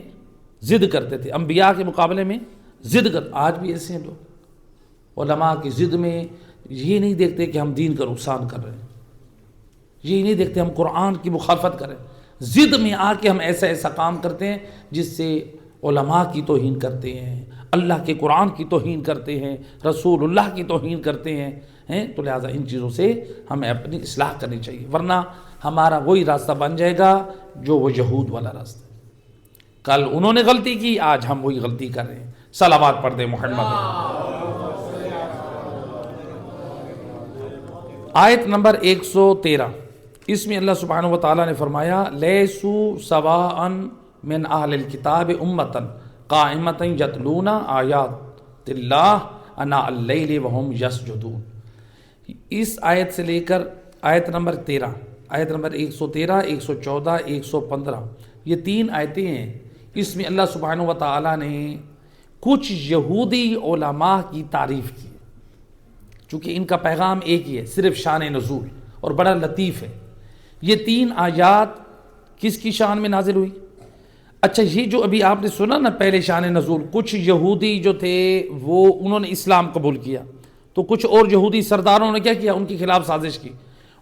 ضد کرتے تھے، انبیاء کے مقابلے میں ضد کرتے۔ آج بھی ایسے ہیں لوگ، علماء کی ضد میں یہ نہیں دیکھتے کہ ہم دین کا نقصان کر رہے ہیں، یہ نہیں دیکھتے ہم قرآن کی مخالفت کریں، ضد میں آ کے ہم ایسا ایسا کام کرتے ہیں جس سے علماء کی توہین کرتے ہیں، اللہ کے قرآن کی توہین کرتے ہیں، رسول اللہ کی توہین کرتے ہیں، تو لہٰذا ان چیزوں سے ہمیں اپنی اصلاح کرنی چاہیے، ورنہ ہمارا وہی راستہ بن جائے گا جو وہ یہود والا راستہ۔ کل انہوں نے غلطی کی، آج ہم وہی غلطی کر رہے ہیں۔ صلوات پڑھ دیں محمد۔ آیت نمبر 113، اس میں اللہ سبحانہ و تعالیٰ نے فرمایا لیسو سواء من اہل الکتاب امۃ قائمۃ یتلون آیات اللہ آناء اللیل وہم یسجدون۔ اس آیت سے لے کر آیت نمبر 13، آیت نمبر 113، 114، 115، یہ 3 آیتیں ہیں۔ اس میں اللہ سبحانہ و تعالیٰ نے کچھ یہودی علماء کی تعریف کی، چونکہ ان کا پیغام ایک ہی ہے، صرف شان نزول، اور بڑا لطیف ہے۔ یہ 3 آیات کس کی شان میں نازل ہوئی؟ اچھا، یہ جو ابھی آپ نے سنا نا پہلے شان نزول، کچھ یہودی جو تھے وہ انہوں نے اسلام قبول کیا، تو کچھ اور یہودی سرداروں نے کیا کیا؟ ان کے خلاف سازش کی۔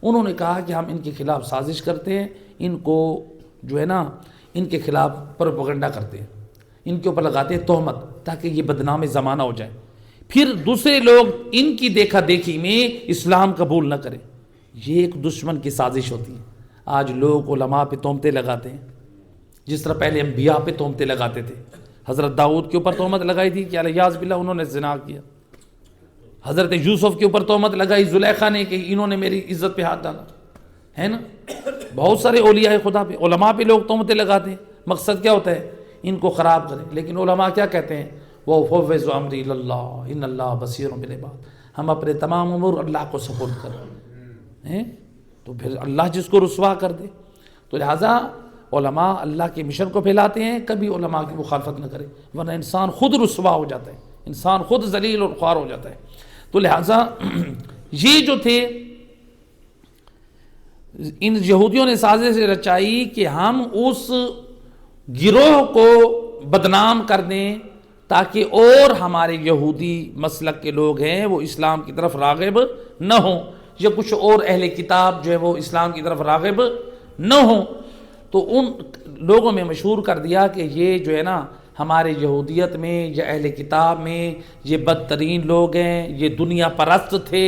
انہوں نے کہا کہ ہم ان کے خلاف سازش کرتے ہیں، ان کو جو ہے نا ان کے خلاف پروپیگنڈا کرتے ہیں، ان کے اوپر لگاتے ہیں تہمت تاکہ یہ بدنام زمانہ ہو جائے، پھر دوسرے لوگ ان کی دیکھا دیکھی میں اسلام قبول نہ کریں۔ یہ ایک دشمن کی سازش ہوتی ہے۔ آج لوگ علماء پہ تہمتیں لگاتے ہیں، جس طرح پہلے انبیاء پہ تہمتیں لگاتے تھے۔ حضرت داؤد کے اوپر تہمت لگائی تھی کہ الیاذ باللہ انہوں نے زنا کیا، حضرت یوسف کے اوپر تہمت لگائی زلیخا نے کہ انہوں نے میری عزت پہ ہاتھ ڈالا، ہے نا؟ بہت سارے اولیاء خدا پہ، علماء پہ لوگ تہمتیں لگاتے ہیں، مقصد کیا ہوتا ہے؟ ان کو خراب کریں۔ لیکن علماء کیا کہتے ہیں؟ وَأُفَوِّضُ أَمْرِي إِلَى اللَّهِ إِنَّ اللَّهَ بَصِيرٌ بِالْعِبَادِ، ہم اپنے تمام امور اللہ کو سپرد کریں، تو پھر اللہ جس کو رسوا کر دے۔ تو لہٰذا علماء اللہ کے مشن کو پھیلاتے ہیں، کبھی علماء کی مخالفت نہ کرے، ورنہ انسان خود رسوا ہو جاتا ہے، انسان خود ذلیل اور خوار ہو جاتا ہے۔ تو لہٰذا یہ جو تھے، ان یہودیوں نے سازش رچائی کہ ہم اس گروہ کو بدنام کر دیں تاکہ اور ہمارے یہودی مسلک کے لوگ ہیں وہ اسلام کی طرف راغب نہ ہوں، یا کچھ اور اہل کتاب جو ہے وہ اسلام کی طرف راغب نہ ہوں۔ تو ان لوگوں میں مشہور کر دیا کہ یہ جو ہے نا ہمارے یہودیت میں یا اہل کتاب میں یہ بدترین لوگ ہیں، یہ دنیا پرست تھے،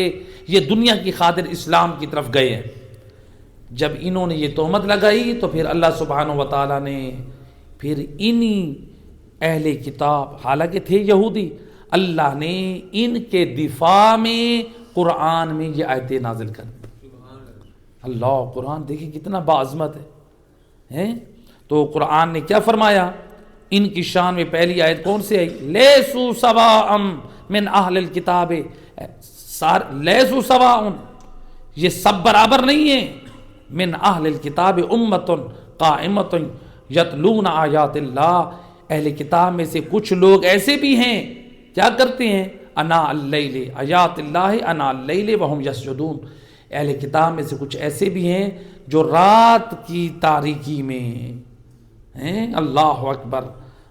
یہ دنیا کی خاطر اسلام کی طرف گئے ہیں۔ جب انہوں نے یہ تہمت لگائی تو پھر اللہ سبحانہ و تعالیٰ نے پھر انہی اہل کتاب، حالانکہ تھے یہودی، اللہ نے ان کے دفاع میں قرآن میں یہ آیتیں نازل کر دی۔ اللہ، قرآن دیکھیں کتنا باعظمت ہے۔ تو قرآن نے کیا فرمایا؟ ان کی شان میں پہلی آیت کون سی آئی؟ لیسو سواء من اہل الکتاب، لیسو سواء، یہ سب برابر نہیں ہیں، من اہل الکتاب امۃ قائمۃ یتلون آیات اللہ، اہل کتاب میں سے کچھ لوگ ایسے بھی ہیں کیا کرتے ہیں؟ آناء اللیل، آیات اللہ آناء اللیل وہم یسجدون، اہل کتاب میں سے کچھ ایسے بھی ہیں جو رات کی تاریکی میں ہیں، اللہ اکبر،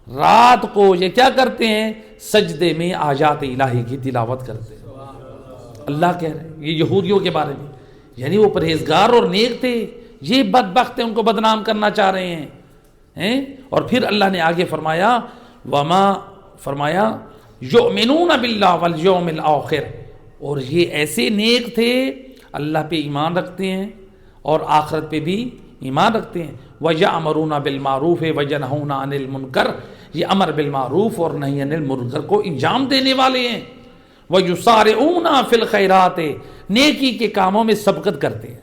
رات کو یہ کیا کرتے ہیں؟ سجدے میں آیات الہی کی تلاوت کرتے ہیں۔ اللہ کہہ رہے ہیں یہ یہودیوں کے بارے میں، یعنی وہ پرہیزگار اور نیک تھے، یہ بدبخت ہیں، ان کو بدنام کرنا چاہ رہے ہیں۔ اور پھر اللہ نے آگے فرمایا وما، فرمایا یؤمنون باللہ والیوم الآخر، اور یہ ایسے نیک تھے اللہ پہ ایمان رکھتے ہیں اور آخرت پہ بھی ایمان رکھتے ہیں۔ وَيَأْمُرُونَ بِالْمَعْرُوفِ وَيَنْهُونَ عَنِ الْمُنْكَرِ، یہ امر بالمعروف اور نہی عن المنکر کو انجام دینے والے ہیں۔ وَيُسَارِعُونَ فِي الْخَيْرَاتِ، نیکی کے کاموں میں سبقت کرتے ہیں۔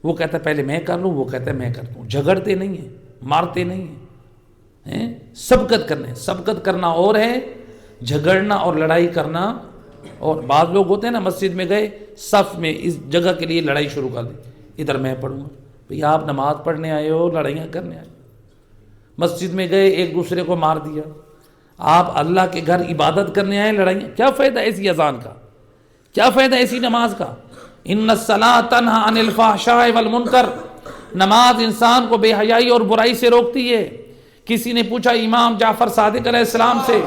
وہ کہتا ہے پہلے میں کر لوں، وہ کہتا ہے میں کر دوں، جھگڑتے نہیں ہیں، مارتے نہیں ہیں، سبقت کرنے، سبقت کرنا اور ہے، جھگڑنا اور لڑائی کرنا اور۔ بعض لوگ ہوتے ہیں نا مسجد میں گئے، صف میں اس جگہ کے لیے لڑائی شروع کر دی، ادھر میں پڑھوں گا، بھئی آپ نماز پڑھنے آئے ہو لڑائیاں کرنے آئے؟ مسجد میں گئے ایک دوسرے کو مار دیا، آپ اللہ کے گھر عبادت کرنے آئے لڑائیاں؟ کیا فائدہ ایسی اذان کا؟ کیا فائدہ ایسی نماز کا؟ ان الصلاۃ تنہی عن الفحشاء والمنکر، نماز انسان کو بے حیائی اور برائی سے روکتی ہے۔ کسی نے پوچھا امام جعفر صادق علیہ السلام سے،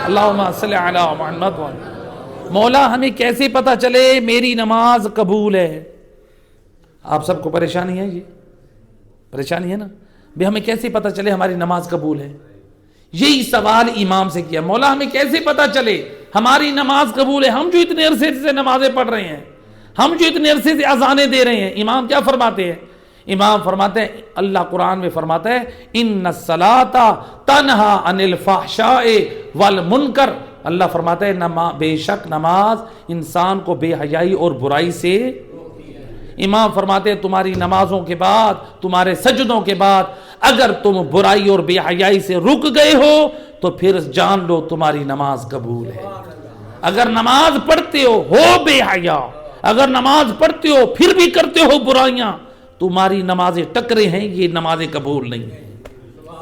اللہم صلی علی محمد، مولا ہمیں کیسے پتہ چلے میری نماز قبول ہے؟ آپ سب کو پریشانی ہے، یہ پریشانی ہے نا بھئی ہمیں کیسے پتہ چلے ہماری نماز قبول ہے؟ یہی سوال امام سے کیا، مولا ہمیں کیسے پتہ چلے ہماری نماز قبول ہے؟ ہم جو اتنے عرصے سے نمازیں پڑھ رہے ہیں، ہم جو اتنے عرصے سے اذانیں دے رہے ہیں، امام کیا فرماتے ہیں؟ امام فرماتے ہیں، اللہ قرآن میں فرماتا ہے ان الصلاۃ تنہا عن الفحشاء والمنکر، اللہ فرماتا ہے بے شک نماز انسان کو بے حیائی اور برائی سے، امام فرماتے ہیں تمہاری نمازوں کے بعد، تمہارے سجدوں کے بعد اگر تم برائی اور بے حیائی سے رک گئے ہو تو پھر جان لو تمہاری نماز قبول ہے۔ اگر نماز پڑھتے ہو بے حیا، اگر نماز پڑھتے ہو پھر بھی کرتے ہو برائیاں، تمہاری نمازیں ٹکرے ہیں، یہ نمازیں قبول نہیں ہیں،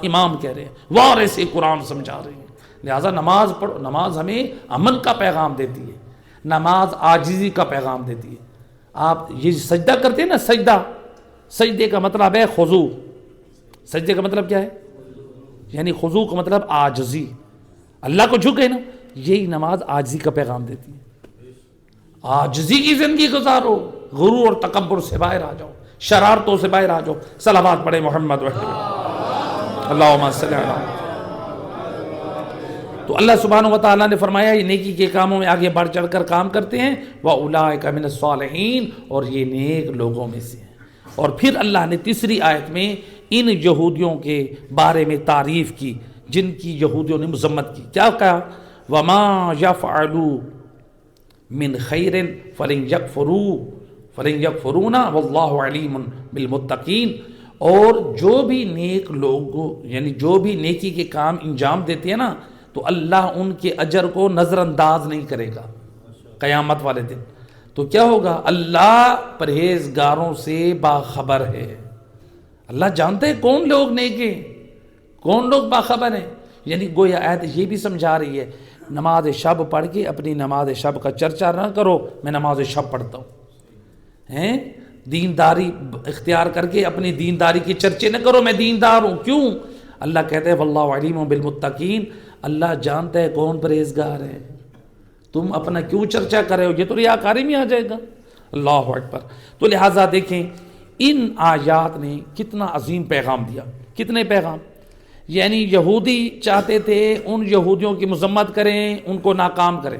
امام کہہ رہے ہیں، وارث سے قرآن سمجھا رہے ہیں۔ لہٰذا نماز پڑھو، نماز ہمیں امن کا پیغام دیتی ہے، نماز عاجزی کا پیغام دیتی ہے۔ آپ یہ سجدہ کرتے ہیں نا، سجدے کا مطلب ہے خضوع، سجدے کا مطلب کیا ہے؟ یعنی خضوع کا مطلب عاجزی، اللہ کو جھکے نا، یہی نماز عاجزی کا پیغام دیتی ہے۔ عاجزی کی زندگی گزارو، غرور اور تکبر سے باہر آ جاؤ، شرارتوں سے باہر آ جاؤ۔ صلوات پڑھے محمد اللہم صلی علی محمد۔ تو اللہ سبحانہ و تعالیٰ نے فرمایا یہ نیکی کے کاموں میں آگے بڑھ چڑھ کر کام کرتے ہیں، وَأُولَٰئِکَ مِنَ الصَّالِحِینَ، اور یہ نیک لوگوں میں سے ہیں۔ اور پھر اللہ نے تیسری آیت میں ان یہودیوں کے بارے میں تعریف کی جن کی یہودیوں نے مذمت کی، کیا کہا؟ وَمَا يَفْعَلُوا مِنْ خَيْرٍ فَلَن يَكْفُرُونَ وَاللَّهُ عَلِيمٌ بِالْمُتَّقِينَ، اور جو بھی نیک لوگ یعنی جو بھی نیکی کے کام انجام دیتے ہیں نا تو اللہ ان کے اجر کو نظر انداز نہیں کرے گا قیامت والے دن۔ تو کیا ہوگا؟ اللہ پرہیزگاروں سے باخبر ہے، اللہ جانتے ہیں کون لوگ نیک ہیں، کون لوگ باخبر ہیں۔ یعنی گویا آیت یہ بھی سمجھا رہی ہے نماز شب پڑھ کے اپنی نماز شب کا چرچا نہ کرو، میں نماز شب پڑھتا ہوں، دینداری اختیار کر کے اپنی دینداری کے چرچے نہ کرو میں دیندار ہوں۔ کیوں؟ اللہ کہتے ہیں واللہ علیم بالمتقین، اللہ جانتا ہے کون پرہیزگار ہے، تم اپنا کیوں چرچا کر رہے ہو؟ یہ تو ریاکاری میں آ جائے گا۔ اللہ اکبر۔ تو لہٰذا دیکھیں ان آیات نے کتنا عظیم پیغام دیا، کتنے پیغام؟ یعنی یہودی چاہتے تھے ان یہودیوں کی مذمت کریں، ان کو ناکام کریں،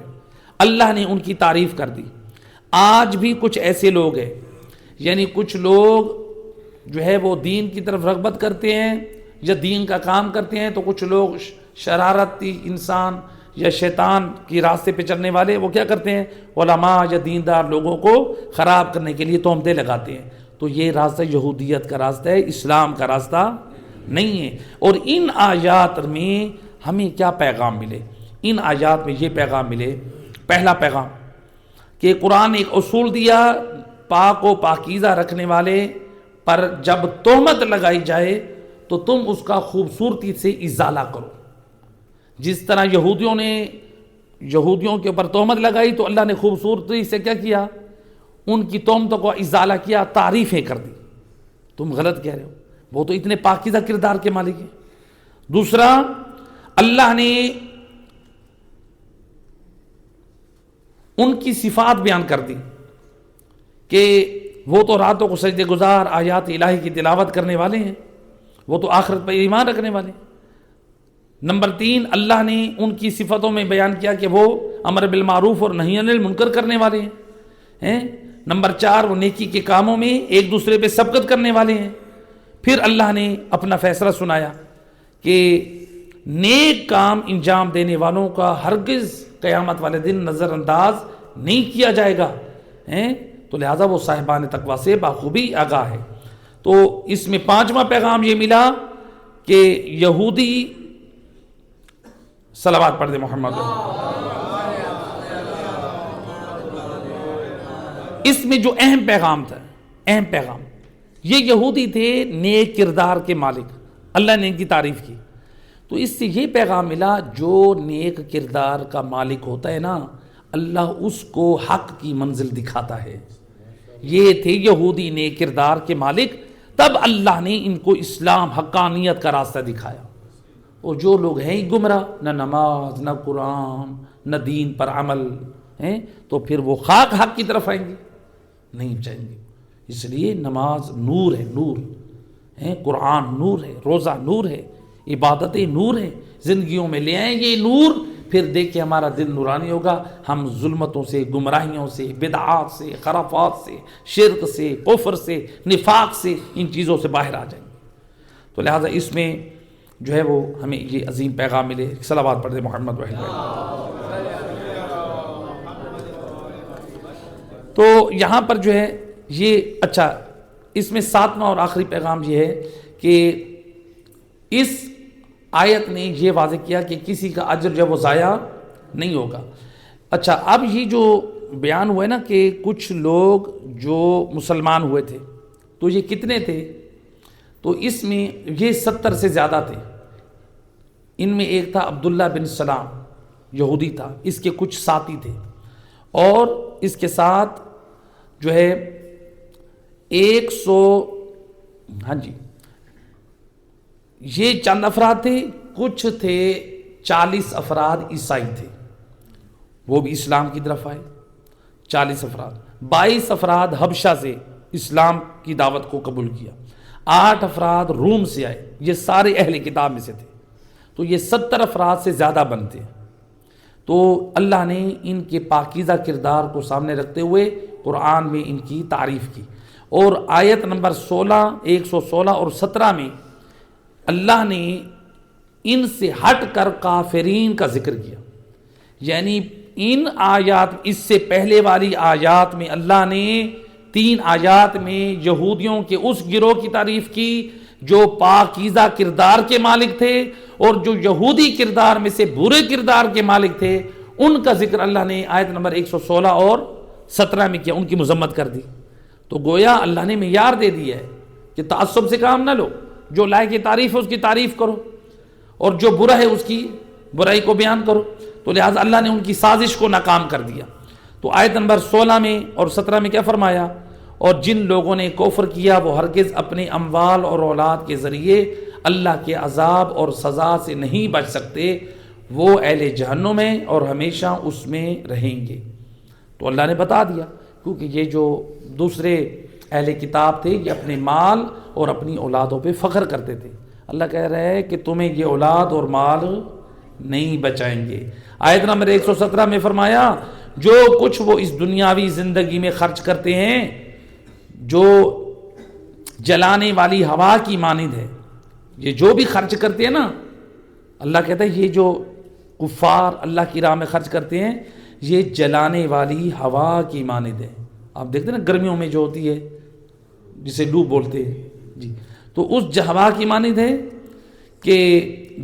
اللہ نے ان کی تعریف کر دی۔ آج بھی کچھ ایسے لوگ ہیں، یعنی کچھ لوگ جو ہے وہ دین کی طرف رغبت کرتے ہیں یا دین کا کام کرتے ہیں، تو کچھ لوگ شرارتی انسان یا شیطان کی راستے پہ چلنے والے وہ کیا کرتے ہیں؟ علماء یا دیندار لوگوں کو خراب کرنے کے لیے تہمتیں لگاتے ہیں۔ تو یہ راستہ یہودیت کا راستہ ہے، اسلام کا راستہ نہیں ہے۔ اور ان آیات میں ہمیں کیا پیغام ملے؟ ان آیات میں یہ پیغام ملے، پہلا پیغام کہ قرآن ایک اصول دیا، پاک و پاکیزہ رکھنے والے پر جب تہمت لگائی جائے تو تم اس کا خوبصورتی سے ازالہ کرو۔ جس طرح یہودیوں کے اوپر تہمت لگائی تو اللہ نے خوبصورتی سے کیا کیا؟ ان کی تہمتوں کو ازالہ کیا، تعریفیں کر دی، تم غلط کہہ رہے ہو، وہ تو اتنے پاکیزہ کردار کے مالک ہیں۔ دوسرا، اللہ نے ان کی صفات بیان کر دی کہ وہ تو راتوں کو سجدے گزار آیات الہی کی تلاوت کرنے والے ہیں، وہ تو آخرت پر ایمان رکھنے والے ہیں۔ نمبر 3، اللہ نے ان کی صفتوں میں بیان کیا کہ وہ امر بالمعروف اور نہی عن المنکر کرنے والے ہیں۔ نمبر 4، وہ نیکی کے کاموں میں ایک دوسرے پہ سبقت کرنے والے ہیں۔ پھر اللہ نے اپنا فیصلہ سنایا کہ نیک کام انجام دینے والوں کا ہرگز قیامت والے دن نظر انداز نہیں کیا جائے گا، تو لہٰذا وہ صاحبان تقویٰ سے بخوبی آگاہ ہے۔ تو اس میں 5واں پیغام یہ ملا کہ یہودی، صلوات پڑھ دے محمد، اس میں جو اہم پیغام تھا، اہم پیغام یہ یہودی تھے نیک کردار کے مالک، اللہ نے ان کی تعریف کی، تو اس سے یہ پیغام ملا جو نیک کردار کا مالک ہوتا ہے نا اللہ اس کو حق کی منزل دکھاتا ہے۔ یہ تھے یہودی نیک کردار کے مالک، تب اللہ نے ان کو اسلام حقانیت کا راستہ دکھایا۔ اور جو لوگ ہیں گمراہ، نہ نماز نہ قرآن نہ دین پر عمل ہیں، تو پھر وہ خاک حق کی طرف آئیں گے، نہیں جائیں گے۔ اس لیے نماز نور ہے، نور ہے، قرآن نور ہے، روزہ نور ہے، عبادتیں نور ہیں، زندگیوں میں لے آئیں یہ نور، پھر دیکھیں ہمارا دل نورانی ہوگا، ہم ظلمتوں سے، گمراہیوں سے، بدعات سے، خرافات سے، شرک سے، کفر سے، نفاق سے، ان چیزوں سے باہر آ جائیں گے۔ تو لہٰذا اس میں جو ہے وہ ہمیں یہ عظیم پیغام ملے۔ صلوات پڑھ دیں محمد وحید۔ تو یہاں پر جو ہے یہ اچھا، اس میں ساتواں اور آخری پیغام یہ ہے کہ اس آیت نے یہ واضح کیا کہ کسی کا اجر جو وہ ضائع نہیں ہوگا۔ اچھا، اب یہ جو بیان ہوا ہے نا کہ کچھ لوگ جو مسلمان ہوئے تھے، تو یہ کتنے تھے؟ تو اس میں یہ 70 سے زیادہ تھے۔ ان میں ایک تھا عبداللہ بن سلام، یہودی تھا، اس کے کچھ ساتھی تھے، اور اس کے ساتھ جو ہے 100 یہ چند افراد تھے، کچھ تھے 40 افراد عیسائی تھے، وہ بھی اسلام کی طرف آئے 40 افراد، 22 افراد حبشہ سے اسلام کی دعوت کو قبول کیا، 8 افراد روم سے آئے، یہ سارے اہل کتاب میں سے تھے، تو یہ 70 افراد سے زیادہ بنتے ہیں۔ تو اللہ نے ان کے پاکیزہ کردار کو سامنے رکھتے ہوئے قرآن میں ان کی تعریف کی، اور آیت نمبر 116 اور 17 میں اللہ نے ان سے ہٹ کر کافرین کا ذکر کیا، یعنی ان آیات، اس سے پہلے والی آیات میں اللہ نے 3 آیات میں یہودیوں کے اس گروہ کی تعریف کی جو پاکیزہ کردار کے مالک تھے، اور جو یہودی کردار میں سے برے کردار کے مالک تھے ان کا ذکر اللہ نے آیت نمبر 116 اور 17 میں کیا، ان کی مذمت کر دی۔ تو گویا اللہ نے معیار دے دیا ہے کہ تعصب سے کام نہ لو، جو لائق کی تعریف ہے اس کی تعریف کرو، اور جو برا ہے اس کی برائی کو بیان کرو۔ تو لہٰذا اللہ نے ان کی سازش کو ناکام کر دیا۔ تو آیت نمبر 16 میں اور 17 میں کیا فرمایا؟ اور جن لوگوں نے کفر کیا وہ ہرگز اپنے اموال اور اولاد کے ذریعے اللہ کے عذاب اور سزا سے نہیں بچ سکتے، وہ اہل جہنم ہیں اور ہمیشہ اس میں رہیں گے۔ تو اللہ نے بتا دیا، کیونکہ یہ جو دوسرے اہل کتاب تھے یہ اپنے مال اور اپنی اولادوں پہ فخر کرتے تھے، اللہ کہہ رہا ہے کہ تمہیں یہ اولاد اور مال نہیں بچائیں گے۔ آیت نمبر 117 میں فرمایا جو کچھ وہ اس دنیاوی زندگی میں خرچ کرتے ہیں جو جلانے والی ہوا کی مانند ہے، یہ جو بھی خرچ کرتے ہیں نا، اللہ کہتا ہے یہ جو کفار اللہ کی راہ میں خرچ کرتے ہیں یہ جلانے والی ہوا کی مانند ہے۔ آپ دیکھتے ہیں نا گرمیوں میں جو ہوتی ہے جسے لو بولتے ہیں جی، تو اس ہوا کی مانند ہے کہ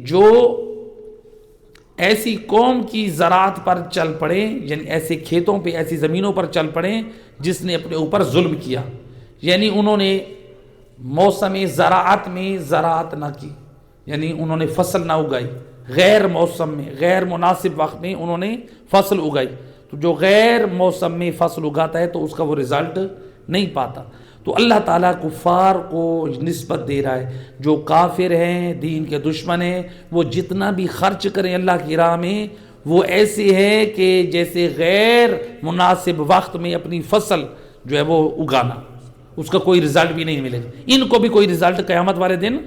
جو ایسی قوم کی زراعت پر چل پڑے، یعنی ایسے کھیتوں پہ، ایسی زمینوں پر چل پڑے جس نے اپنے اوپر ظلم کیا، یعنی انہوں نے موسم زراعت میں زراعت نہ کی، یعنی انہوں نے فصل نہ اگائی، غیر موسم میں غیر مناسب وقت میں انہوں نے فصل اگائی۔ تو جو غیر موسم میں فصل اگاتا ہے تو اس کا وہ رزلٹ نہیں پاتا۔ تو اللہ تعالیٰ کفار کو نسبت دے رہا ہے، جو کافر ہیں، دین کے دشمن ہیں، وہ جتنا بھی خرچ کریں اللہ کی راہ میں وہ ایسے ہے کہ جیسے غیر مناسب وقت میں اپنی فصل جو ہے وہ اگانا، اس کا کوئی رزلٹ بھی نہیں ملے گا، ان کو بھی کوئی رزلٹ قیامت والے دن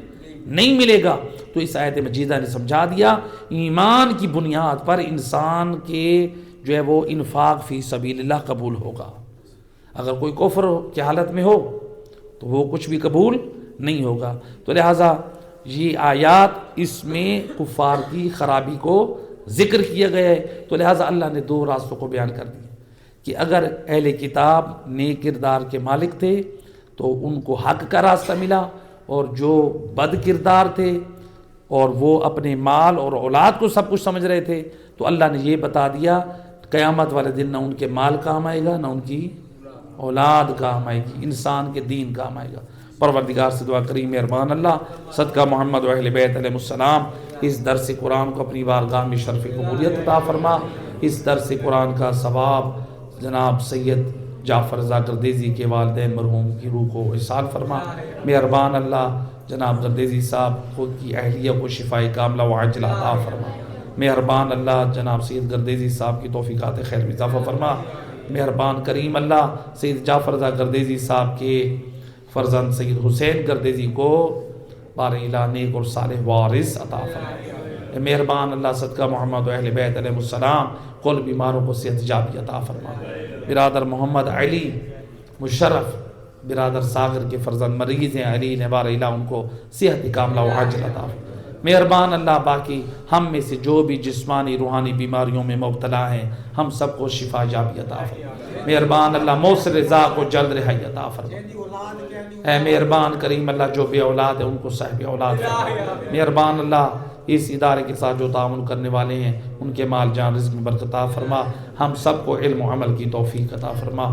نہیں ملے گا۔ تو اس آیت مجیدہ نے سمجھا دیا ایمان کی بنیاد پر انسان کے جو ہے وہ انفاق فی سبیل اللہ قبول ہوگا، اگر کوئی کفر کی حالت میں ہو تو وہ کچھ بھی قبول نہیں ہوگا۔ تو لہٰذا یہ آیات اس میں کفار کی خرابی کو ذکر کیا گیا ہے۔ تو لہٰذا اللہ نے 2 راستوں کو بیان کر دیا کہ اگر اہل کتاب نیک کردار کے مالک تھے تو ان کو حق کا راستہ ملا، اور جو بد کردار تھے اور وہ اپنے مال اور اولاد کو سب کچھ سمجھ رہے تھے تو اللہ نے یہ بتا دیا قیامت والے دن نہ ان کے مال کام آئے گا، نہ ان کی اولاد کام آئے گی، انسان کے دین کام آئے گا۔ پروردگار سے دعا کریں مہربان اللہ صدقہ محمد و اہل بیت علیہ السلام اس درس قرآن کو اپنی بارگاہ میں شرف قبولیت عطا فرما۔ اس درس قرآن کا ثواب جناب سید جعفر زردیزی کے والدین مرحوم کی روح کو احسان فرما۔ مہربان اللہ جناب زردیزی صاحب خود کی اہلیہ کو شفائے کاملہ و عاجلہ عطا فرما۔ مہربان اللہ جناب سید زردیزی صاحب کی توفیقات خیر میں اضافہ فرما۔ مہربان کریم اللہ سید جعفر رضا گردیزی صاحب کے فرزند سید حسین گردیزی کو بار الہ نیک اور صالح وارث عطا فرما۔ اے مہربان اللہ صدقہ محمد و اہل بیت علیہ السلام کل بیماروں کو صحت یابی عطا فرما۔ برادر محمد علی مشرف برادر ساغر کے فرزند مریض ہیں، علی نے بار الہ ان کو صحت کاملہ و عاجل عطا فرما۔ مہربان اللہ باقی ہم میں سے جو بھی جسمانی روحانی بیماریوں میں مبتلا ہیں ہم سب کو شفا یابی عطا فرما۔ مہربان اللہ موثر رضا کو جلد رہائی عطا فرما۔ اے مہربان کریم اللہ جو بے اولاد ہے ان کو صاحب اولاد فرما۔ مہربان اللہ اس ادارے کے ساتھ جو تعاون کرنے والے ہیں ان کے مال جان رزق میں برکت عطا فرما۔ ہم سب کو علم و عمل کی توفیق عطا فرما۔